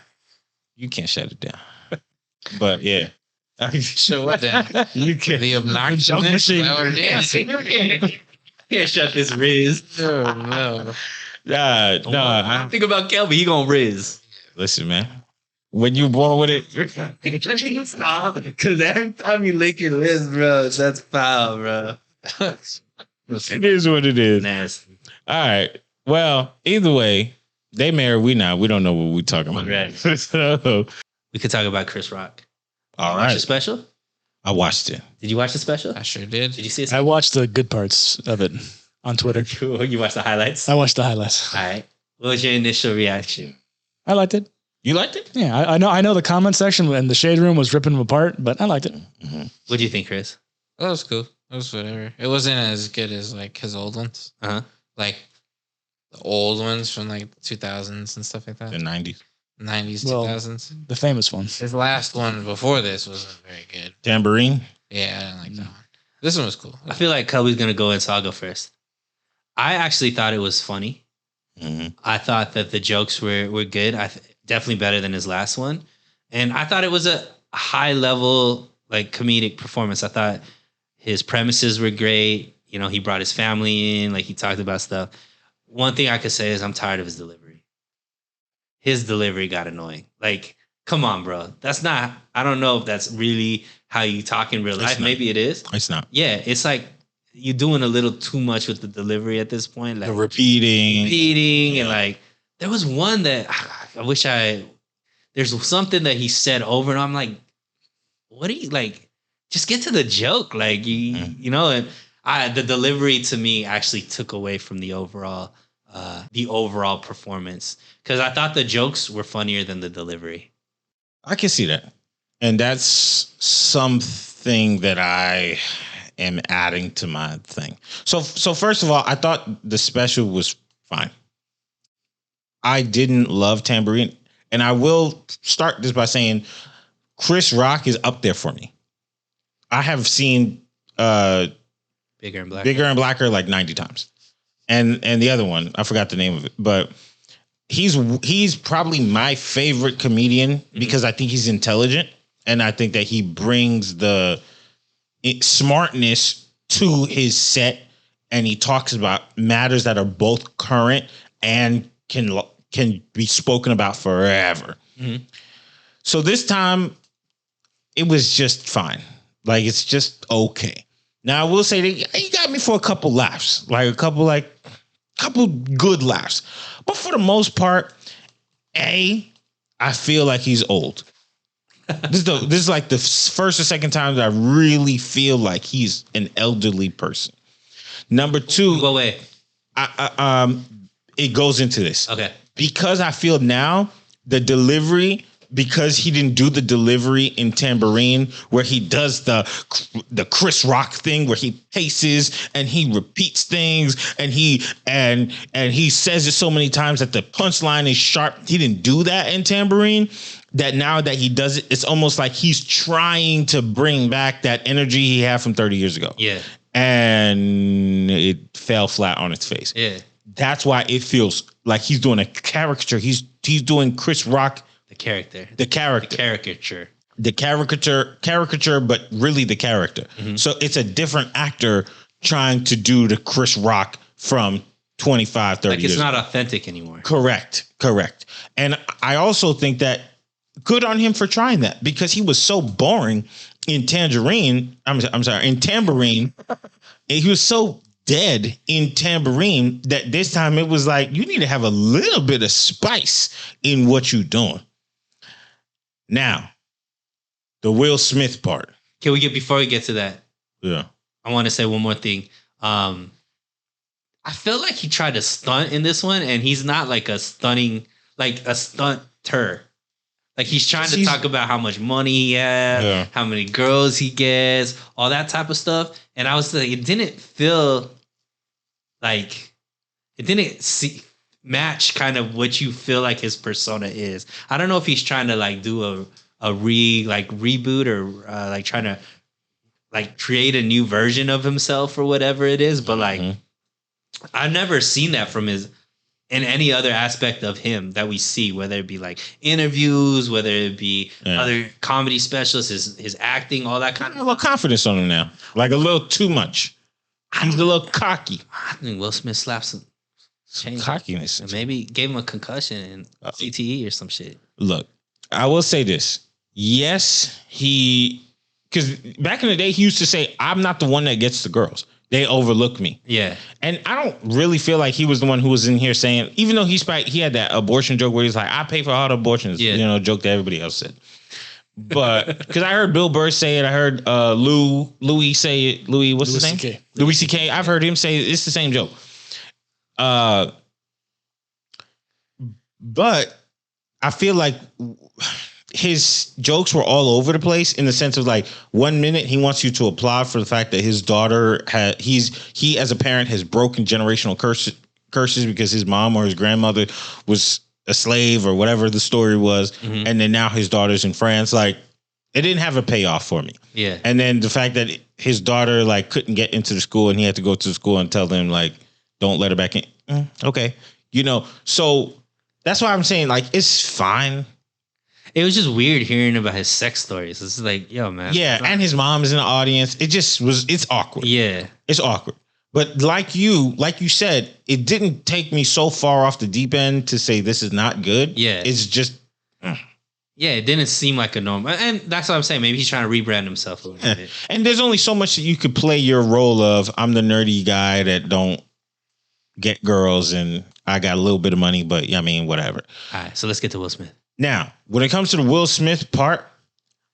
[SPEAKER 1] You can't shut it down. But yeah.
[SPEAKER 4] So what then?
[SPEAKER 1] You can't.
[SPEAKER 4] The obnoxiousness? Is that what it is?
[SPEAKER 3] Can't shut this Riz.
[SPEAKER 4] Oh, no.
[SPEAKER 1] I
[SPEAKER 3] Think about Kelby, he gonna Riz.
[SPEAKER 1] listen, man. When you born with it,
[SPEAKER 3] Because every time you lick your lips, bro, that's foul, bro.
[SPEAKER 1] it is what it is.
[SPEAKER 3] Nasty.
[SPEAKER 1] All right. Well, either way, they married. We not. We don't know what we talking about.
[SPEAKER 3] Right.
[SPEAKER 1] So,
[SPEAKER 3] We could talk about Chris Rock.
[SPEAKER 1] all
[SPEAKER 3] Watch the
[SPEAKER 1] right.
[SPEAKER 3] special?
[SPEAKER 1] I watched it.
[SPEAKER 3] Did you watch the special?
[SPEAKER 4] I sure did.
[SPEAKER 3] Did you see it?
[SPEAKER 2] I watched the good parts of it on Twitter.
[SPEAKER 3] Cool. You watched the highlights?
[SPEAKER 2] I watched the highlights.
[SPEAKER 3] All right. What was your initial reaction?
[SPEAKER 2] I liked it.
[SPEAKER 1] You liked it?
[SPEAKER 2] Yeah, I know the comment section and the shade room was ripping them apart, but I liked it.
[SPEAKER 3] What do you think, Chris?
[SPEAKER 4] That was cool. It was whatever. It wasn't as good as like his old ones.
[SPEAKER 3] Uh-huh.
[SPEAKER 4] Like the old ones from like the 2000s and stuff like that.
[SPEAKER 1] The 90s.
[SPEAKER 4] 90s,
[SPEAKER 2] Well,
[SPEAKER 4] 2000s.
[SPEAKER 2] The famous ones.
[SPEAKER 4] His last one before this wasn't very good.
[SPEAKER 1] Tambourine.
[SPEAKER 4] Yeah, I didn't like that one. This one was cool.
[SPEAKER 3] I feel like Kelby's going to go in, so I'll go first. I actually thought it was funny.
[SPEAKER 1] Mm-hmm.
[SPEAKER 3] I thought that the jokes were good. Definitely better than his last one. And I thought it was a high level, like comedic performance. I thought his premises were great. You know, he brought his family in, like he talked about stuff. One thing I could say is I'm tired of his delivery. His delivery got annoying. Like, come on, bro. That's not, I don't know if that's really how you talk in real life.
[SPEAKER 1] not.
[SPEAKER 3] Maybe it is.
[SPEAKER 1] It's not.
[SPEAKER 3] Yeah, it's like you're doing a little too much with the delivery at this point. Like
[SPEAKER 1] The repeating.
[SPEAKER 3] and like there was one that I wish there's something that he said over and I'm like, what are you like? Just get to the joke. Like you know, and the delivery to me actually took away from the overall performance. Because I thought the jokes were funnier than the delivery.
[SPEAKER 1] I can see that. And that's something that I am adding to my thing. So first of all, I thought the special was fine. I didn't love Tambourine. And I will start this by saying Chris Rock is up there for me. I have seen
[SPEAKER 3] Bigger and Blacker
[SPEAKER 1] like 90 times. And the other one, I forgot the name of it, but he's probably my favorite comedian because I think he's intelligent and I think that he brings the smartness to his set and he talks about matters that are both current and can be spoken about forever. Mm-hmm. So this time it was just fine. Like it's just okay. Now I will say that he got me for a couple laughs, like a couple good laughs. But for the most part, I feel like he's old. This is like the first or second time that I really feel like he's an elderly person. Number two,
[SPEAKER 3] Go away.
[SPEAKER 1] It goes into this.
[SPEAKER 3] Okay.
[SPEAKER 1] Because I feel now the delivery, because he didn't do the delivery in Tambourine where he does the Chris Rock thing where he paces and he repeats things and he says it so many times that the punchline is sharp. He didn't do that in Tambourine. That now that he does it, it's almost like he's trying to bring back that energy he had from 30 years ago.
[SPEAKER 3] Yeah.
[SPEAKER 1] And it fell flat on its face.
[SPEAKER 3] Yeah.
[SPEAKER 1] That's why it feels like he's doing a caricature. He's doing Chris Rock.
[SPEAKER 3] The character.
[SPEAKER 1] The caricature, but really the character. Mm-hmm. So it's a different actor trying to do the Chris Rock from 25, 30 years.
[SPEAKER 3] It's not authentic anymore.
[SPEAKER 1] Correct. And I also think that good on him for trying that because he was so boring in Tangerine. I'm sorry, in Tambourine. He was so dead in Tambourine that this time it was like, you need to have a little bit of spice in what you're doing. Now, the Will Smith part.
[SPEAKER 3] Before we get to that?
[SPEAKER 1] Yeah.
[SPEAKER 3] I want to say one more thing. I feel like he tried to stunt in this one, and he's not like a stunter. Like he's trying to talk about how much money he has, how many girls he gets, all that type of stuff. And I was like, it didn't feel like match kind of what you feel like his persona is. I don't know if he's trying to like do a reboot or like trying to like create a new version of himself or whatever it is. But like, I've never seen that from in any other aspect of him that we see, whether it be like interviews, whether it be other comedy specialists, his acting, all that kind of.
[SPEAKER 1] A little confidence on him now, like a little too much. He's a little cocky.
[SPEAKER 3] I think Will Smith slapped some
[SPEAKER 1] cockiness.
[SPEAKER 3] And maybe gave him a concussion and CTE or some shit.
[SPEAKER 1] Look, I will say this. Yes, because back in the day, he used to say, I'm not the one that gets the girls. They overlook me.
[SPEAKER 3] Yeah.
[SPEAKER 1] And I don't really feel like he was the one who was in here saying, even though he had that abortion joke where he's like, I pay for all the abortions, joke that everybody else said. But because I heard Bill Burr say it, I heard Louis say it. What's his name? CK. Louis C.K. I've heard him say it's the same joke. But I feel like his jokes were all over the place in the sense of like 1 minute he wants you to applaud for the fact that his daughter he as a parent has broken generational curses because his mom or his grandmother was a slave or whatever the story was. Mm-hmm. And then now his daughter's in France. Like it didn't have a payoff for me.
[SPEAKER 3] Yeah.
[SPEAKER 1] And then the fact that his daughter like couldn't get into the school and he had to go to the school and tell them like, don't let her back in. Okay. So that's why I'm saying like, it's fine.
[SPEAKER 3] It was just weird hearing about his sex stories. It's like, yo, man.
[SPEAKER 1] Yeah. And his mom is in the audience. It's awkward.
[SPEAKER 3] Yeah. It's
[SPEAKER 1] awkward. But like you said, it didn't take me so far off the deep end to say this is not good.
[SPEAKER 3] Yeah.
[SPEAKER 1] It's just.
[SPEAKER 3] Yeah, it didn't seem like a normal. And that's what I'm saying. Maybe he's trying to rebrand himself a little bit.
[SPEAKER 1] And there's only so much that you could play your role of, I'm the nerdy guy that don't get girls and I got a little bit of money, but I mean, whatever.
[SPEAKER 3] All right, so let's get to Will Smith.
[SPEAKER 1] Now, when it comes to the Will Smith part,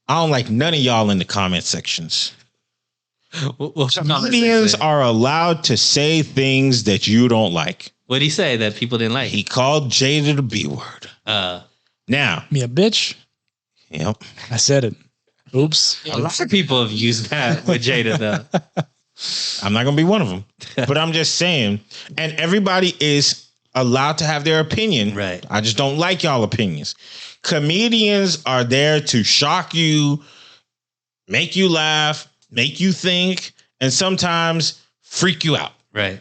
[SPEAKER 1] I don't like none of y'all in the comment sections. Comedians are allowed to say things that you don't like.
[SPEAKER 3] What did he say that people didn't like?
[SPEAKER 1] He called Jada the B word. Now.
[SPEAKER 2] Me a bitch?
[SPEAKER 1] Yep.
[SPEAKER 2] I said it. Oops.
[SPEAKER 3] A lot of people have used that with Jada, though.
[SPEAKER 1] I'm not going to be one of them. But I'm just saying. And everybody is allowed to have their opinion.
[SPEAKER 3] Right.
[SPEAKER 1] I just don't like y'all opinions. Comedians are there to shock you, make you laugh, make you think, and sometimes freak you out.
[SPEAKER 3] Right.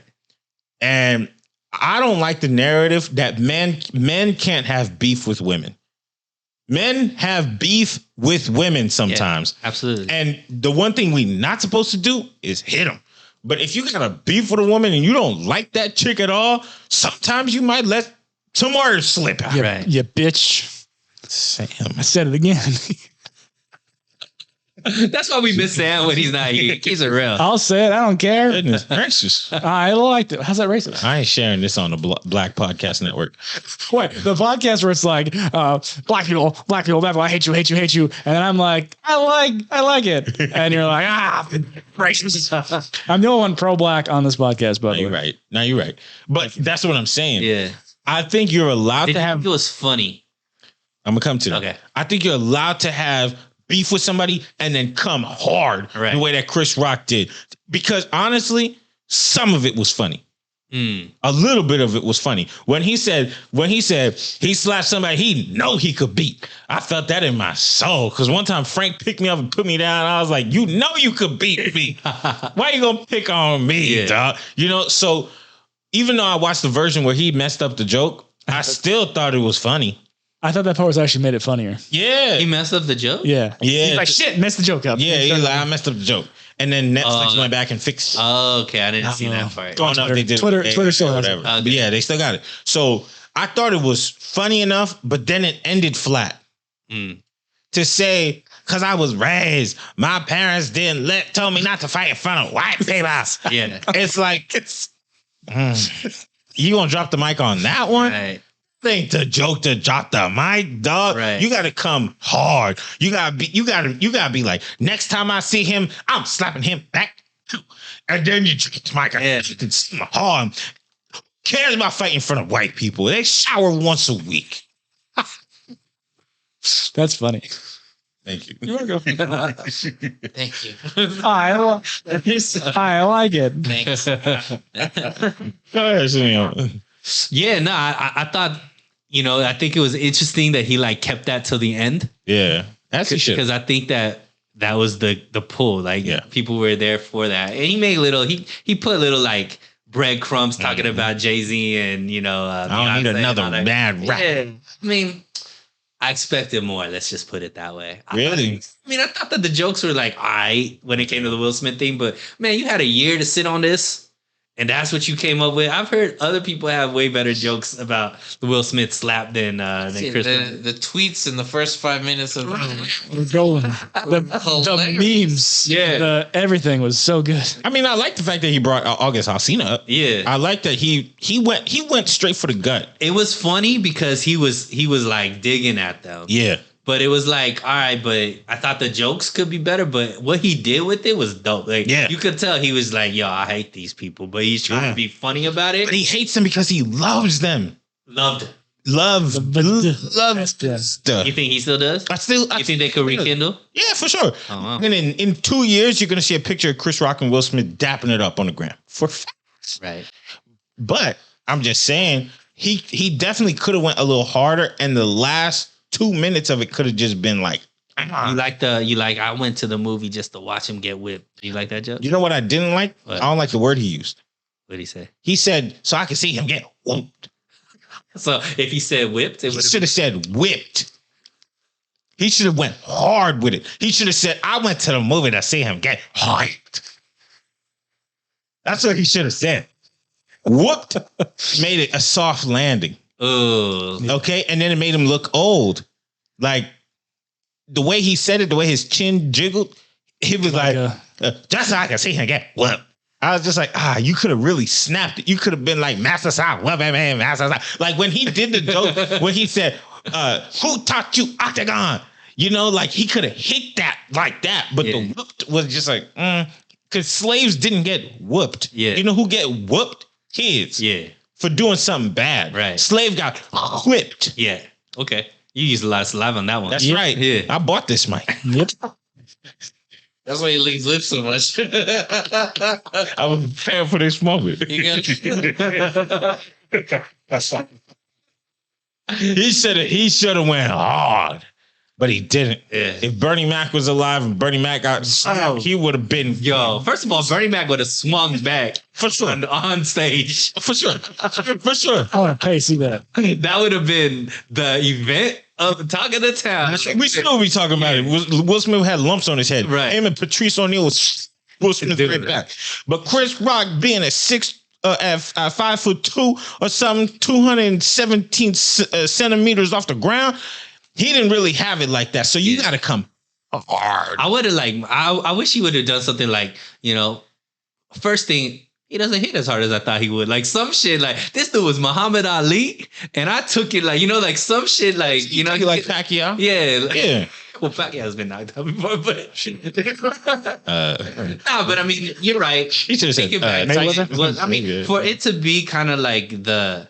[SPEAKER 1] And I don't like the narrative that men can't have beef with women. Men have beef with women sometimes.
[SPEAKER 3] Yeah, absolutely.
[SPEAKER 1] And the one thing we're not supposed to do is hit them. But if you got a beef with a woman and you don't like that chick at all, sometimes you might let some words slip out.
[SPEAKER 2] Yeah, bitch.
[SPEAKER 1] Sam.
[SPEAKER 2] I said it again.
[SPEAKER 3] That's why we miss Sam when he's not here. He keeps it real.
[SPEAKER 2] I'll say it. I don't care.
[SPEAKER 1] Goodness gracious.
[SPEAKER 2] I liked it. How's that racist?
[SPEAKER 1] I ain't sharing this on the Black Podcast Network.
[SPEAKER 2] Wait, the podcast where it's like, black people, I hate you. And then I'm like, I like it. And you're like, racist. I'm the only one pro-black on this podcast, by the way.
[SPEAKER 1] You're right. But that's what I'm saying.
[SPEAKER 3] Yeah.
[SPEAKER 1] I think you're allowed
[SPEAKER 3] Did
[SPEAKER 1] to
[SPEAKER 3] you
[SPEAKER 1] have.
[SPEAKER 3] think it was funny?
[SPEAKER 1] I'm gonna come to that.
[SPEAKER 3] Okay.
[SPEAKER 1] I think you're allowed to have beef with somebody and then come hard
[SPEAKER 3] Right.
[SPEAKER 1] the way that Chris Rock did. Because honestly, some of it was funny. A little bit of it was funny. When he said he slapped somebody he know he could beat. I felt that in my soul. Because one time Frank picked me up and put me down. I was like, you know you could beat me. Why you gonna pick on me, dog? You know, so even though I watched the version where he messed up the joke, I still thought it was funny.
[SPEAKER 2] I thought that part was actually made it funnier.
[SPEAKER 1] Yeah.
[SPEAKER 3] He messed up the joke?
[SPEAKER 2] Yeah.
[SPEAKER 1] Yeah.
[SPEAKER 2] He's like, shit, messed the joke up.
[SPEAKER 1] Yeah, he's like, I messed up the joke. And then Netflix went back and fixed it.
[SPEAKER 3] Oh, okay. I didn't see that part.
[SPEAKER 1] I don't know if they did.
[SPEAKER 2] Twitter still has it.
[SPEAKER 1] But yeah, they still got it. So I thought it was funny enough, but then it ended flat. To say, because I was raised, my parents told me not to fight in front of white people.
[SPEAKER 3] Yeah.
[SPEAKER 1] It's like, you gonna drop the mic on that one?
[SPEAKER 3] Right.
[SPEAKER 1] Think the joke to drop the mic, dog.
[SPEAKER 3] Right.
[SPEAKER 1] You gotta come hard. You gotta be like, next time I see him, I'm slapping him back. And then you drop the mic.
[SPEAKER 3] Yeah.
[SPEAKER 1] You can see my hard. Who cares about fighting in front of white people? They shower once a week.
[SPEAKER 2] That's funny.
[SPEAKER 1] Thank you.
[SPEAKER 2] You're welcome.
[SPEAKER 4] Thank you.
[SPEAKER 2] I like it.
[SPEAKER 4] Thanks.
[SPEAKER 1] Go ahead, Sunil.
[SPEAKER 3] Yeah, no, I thought, I think it was interesting that he like kept that till the end.
[SPEAKER 1] Yeah. That's the shit.
[SPEAKER 3] Because I think that was the pull. Like people were there for that. And he made he put little like breadcrumbs talking about Jay-Z and,
[SPEAKER 1] I don't need another mad rap.
[SPEAKER 3] Yeah. I mean, I expected more. Let's just put it that way.
[SPEAKER 1] Really?
[SPEAKER 3] I thought that the jokes were like, all right, when it came to the Will Smith thing. But man, you had a year to sit on this. And that's what you came up with. I've heard other people have way better jokes about the Will Smith slap than Chris.
[SPEAKER 4] The tweets in the first 5 minutes of
[SPEAKER 2] the memes, everything was so good.
[SPEAKER 1] I mean, I like the fact that he brought August Alsina up.
[SPEAKER 3] Yeah,
[SPEAKER 1] I like that he went straight for the gut.
[SPEAKER 3] It was funny because he was like digging at them.
[SPEAKER 1] Yeah.
[SPEAKER 3] But it was like, all right, but I thought the jokes could be better, but what he did with it was dope. Like, you could tell he was like, yo, I hate these people, but he's trying to be funny about it.
[SPEAKER 1] But he hates them because he loves them.
[SPEAKER 3] Loves
[SPEAKER 1] stuff.
[SPEAKER 3] You think he still does? You think they could rekindle?
[SPEAKER 1] Yeah, for sure.
[SPEAKER 3] Oh, wow.
[SPEAKER 1] And in 2 years, you're gonna see a picture of Chris Rock and Will Smith dapping it up on the gram. For facts.
[SPEAKER 3] Right.
[SPEAKER 1] But I'm just saying, he definitely could have went a little harder, and the last 2 minutes of it could have just been like,
[SPEAKER 3] I went to the movie just to watch him get whipped. You like that joke?
[SPEAKER 1] You know what I didn't like?
[SPEAKER 3] What?
[SPEAKER 1] I don't like the word he used.
[SPEAKER 3] What did he say?
[SPEAKER 1] He said, so I could see him get whooped.
[SPEAKER 3] So if he said whipped,
[SPEAKER 1] he should have said whipped. He should have went hard with it. He should have said, I went to the movie to see him get hyped. That's what he should have said. Whooped made it a soft landing.
[SPEAKER 3] Oh,
[SPEAKER 1] okay. And then it made him look old. Like the way he said it, the way his chin jiggled, he was like just so I can see him get whooped. I was just like, you could have really snapped it. You could have been like, Master Side, whoop, man, Master Side. Like when he did the joke, when he said, who taught you octagon? Like he could have hit that like that, but the whooped was just like, because slaves didn't get whooped.
[SPEAKER 3] Yeah.
[SPEAKER 1] You know who get whooped? Kids.
[SPEAKER 3] Yeah.
[SPEAKER 1] For doing something bad.
[SPEAKER 3] Right.
[SPEAKER 1] Slave got whipped.
[SPEAKER 3] Yeah. Okay. You used a lot of saliva on that one.
[SPEAKER 1] That's right.
[SPEAKER 3] Yeah.
[SPEAKER 1] I bought this mic.
[SPEAKER 2] Yep.
[SPEAKER 4] That's why he licks lips so much.
[SPEAKER 1] I was prepared for this moment. He should have went hard, but he didn't.
[SPEAKER 3] Yeah.
[SPEAKER 1] If Bernie Mac was alive and Bernie Mac got slapped, he would have been.
[SPEAKER 3] Yo, first of all, Bernie Mac would have swung back
[SPEAKER 1] for sure
[SPEAKER 3] on stage.
[SPEAKER 1] For sure. For sure.
[SPEAKER 2] I want to pay see that.
[SPEAKER 3] That would have been the event of Talk of the Town.
[SPEAKER 1] We still be talking about it. Will Smith had lumps on his head.
[SPEAKER 3] Right.
[SPEAKER 1] Him and Patrice O'Neal was Will Smith right back. But Chris Rock being at 5'2" or something, 217 centimeters off the ground, he didn't really have it like that. So you got to come hard.
[SPEAKER 3] I would have I wish he would have done something like, first thing, he doesn't hit as hard as I thought he would. Like some shit, like this dude was Muhammad Ali, and I took it like, like some shit, like,
[SPEAKER 1] You like Pacquiao?
[SPEAKER 3] Yeah.
[SPEAKER 1] Yeah.
[SPEAKER 3] Well, Pacquiao's been knocked out before, but nah, but I mean, you're right.
[SPEAKER 1] He should have said
[SPEAKER 3] Thinking back,
[SPEAKER 2] Mayweather?
[SPEAKER 3] I mean, for it to be kind of like the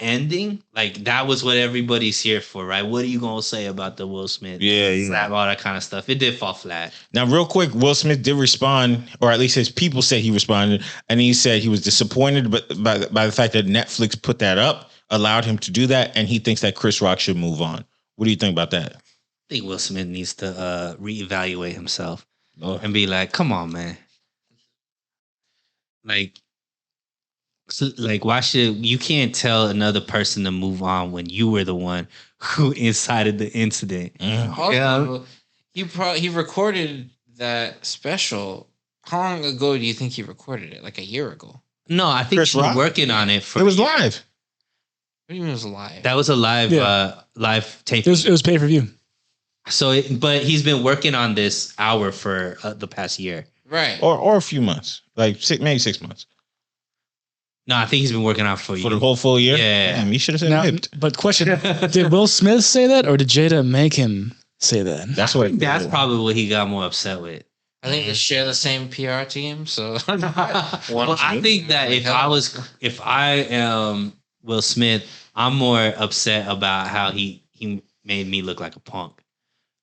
[SPEAKER 3] ending, like that was what everybody's here for, right? What are you gonna say about the Will Smith? Slap, all that kind of stuff. It did fall flat.
[SPEAKER 1] Now, real quick, Will Smith did respond, or at least his people say he responded, and he said he was disappointed by the fact that Netflix put that up, allowed him to do that, and he thinks that Chris Rock should move on. What do you think about that?
[SPEAKER 3] I think Will Smith needs to reevaluate himself and be like, come on, man. Like, why should you can't tell another person to move on when you were the one who incited the incident?
[SPEAKER 4] Also, he recorded that special. How long ago do you think he recorded it? Like a year ago?
[SPEAKER 3] No, I think
[SPEAKER 1] Chris
[SPEAKER 3] he was
[SPEAKER 1] Rock?
[SPEAKER 3] working on it for.
[SPEAKER 1] It was live.
[SPEAKER 4] What do you mean it was live?
[SPEAKER 3] That was a live live tape.
[SPEAKER 2] It was pay per view.
[SPEAKER 3] So, but he's been working on this hour for the past year.
[SPEAKER 4] Right.
[SPEAKER 1] Or a few months, like maybe 6 months.
[SPEAKER 3] No, I think he's been working on it for
[SPEAKER 1] For the whole full year?
[SPEAKER 3] Yeah.
[SPEAKER 1] Damn, you should have said
[SPEAKER 2] Now,
[SPEAKER 1] hyped.
[SPEAKER 2] but question: did Will Smith say that, or did Jada make him say that?
[SPEAKER 1] That's what.
[SPEAKER 3] That's probably what he got more upset with.
[SPEAKER 4] I think they share the same PR team, so
[SPEAKER 3] Well, I think that if I am Will Smith, I'm more upset about how he made me look like a punk.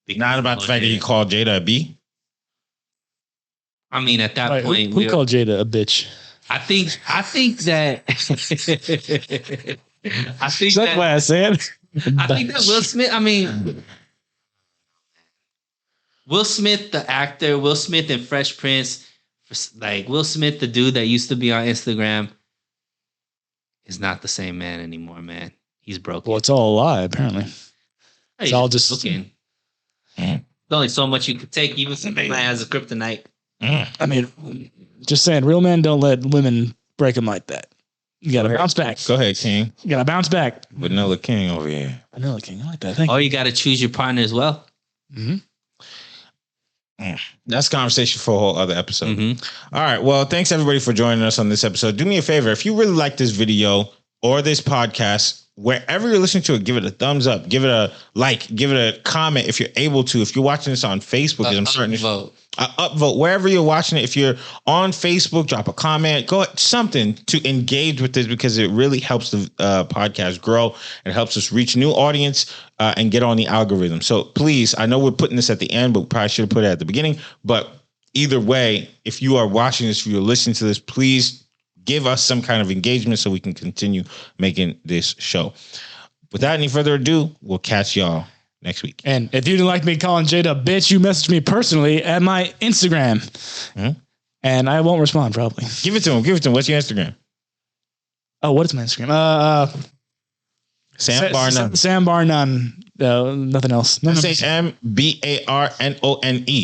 [SPEAKER 1] Not about the fact that he called Jada a B.
[SPEAKER 3] I mean, at that
[SPEAKER 2] Right,
[SPEAKER 3] point,
[SPEAKER 2] who called Jada a bitch?
[SPEAKER 3] I think that.
[SPEAKER 2] That's why I said.
[SPEAKER 3] I think that Will Smith. I mean, Will Smith, the actor, Will Smith and Fresh Prince, like Will Smith, the dude that used to be on Instagram, is not the same man anymore. Man, he's broken.
[SPEAKER 2] Well, it's all a lie, apparently.
[SPEAKER 3] He's
[SPEAKER 2] all just-
[SPEAKER 3] looking. There's only so much you could take, even if a man has a kryptonite.
[SPEAKER 2] I mean, just saying, real men don't let women break them like that. You gotta bounce back.
[SPEAKER 1] Go ahead, King.
[SPEAKER 2] You gotta bounce back.
[SPEAKER 1] Vanilla King over here.
[SPEAKER 2] Vanilla King, I like that. Thank
[SPEAKER 3] Oh, you got to choose your partner as well.
[SPEAKER 2] you.
[SPEAKER 1] That's a conversation for a whole other episode.
[SPEAKER 3] Mm-hmm.
[SPEAKER 1] All right. Well, thanks everybody for joining us on this episode. Do me a favor. If you really like this video or this podcast, wherever you're listening to it, give it a thumbs up, give it a like, give it a comment if you're able to. If you're watching this on Facebook, I'm starting to
[SPEAKER 4] vote.
[SPEAKER 1] upvote wherever you're watching it. If you're on Facebook, drop a comment, something to engage with this, because it really helps the podcast grow and helps us reach new audience and get on the algorithm. So please, I know we're putting this at the end, but we probably should have put it at the beginning. But either way, if you are watching this, if you're listening to this, please give us some kind of engagement so we can continue making this show. Without any further ado, we'll catch y'all next week.
[SPEAKER 2] And if you didn't like me calling Jada a bitch, you message me personally at my Instagram. And I won't respond, probably.
[SPEAKER 1] Give it to him. What's your Instagram?
[SPEAKER 2] Oh, what is my Instagram?
[SPEAKER 1] Sam Bar None.
[SPEAKER 2] Sam Bar None. Nothing else. No,
[SPEAKER 1] SamBarnone.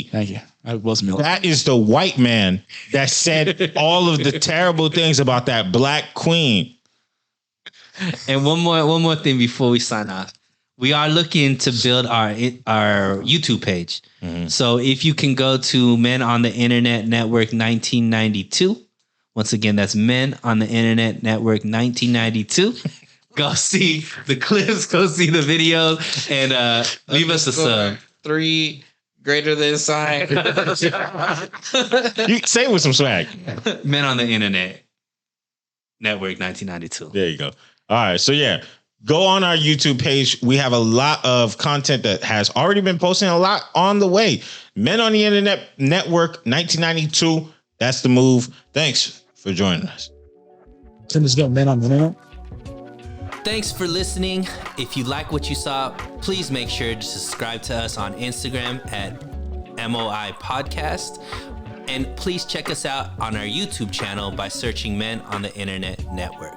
[SPEAKER 2] Thank you. I wasn't.
[SPEAKER 1] That is the white man that said all of the terrible things about that black queen.
[SPEAKER 3] And one more thing before we sign off. We are looking to build our YouTube page. So if you can go to Men on the Internet Network 1992. Once again, that's Men on the Internet Network 1992. Go see the clips, go see the videos, and leave us a sub.
[SPEAKER 4] 3 greater than sign.
[SPEAKER 1] You say it with some swag.
[SPEAKER 3] Men on the Internet Network 1992.
[SPEAKER 1] There you go. All right. So yeah, go on our YouTube page. We have a lot of content that has already been posting, a lot on the way. Men on the Internet Network 1992. That's the move. Thanks for joining us.
[SPEAKER 2] Tim is going Men on the Internet.
[SPEAKER 3] Thanks for listening. If you like what you saw, please make sure to subscribe to us on Instagram at MOI Podcast. And please check us out on our YouTube channel by searching Men on the Internet Network.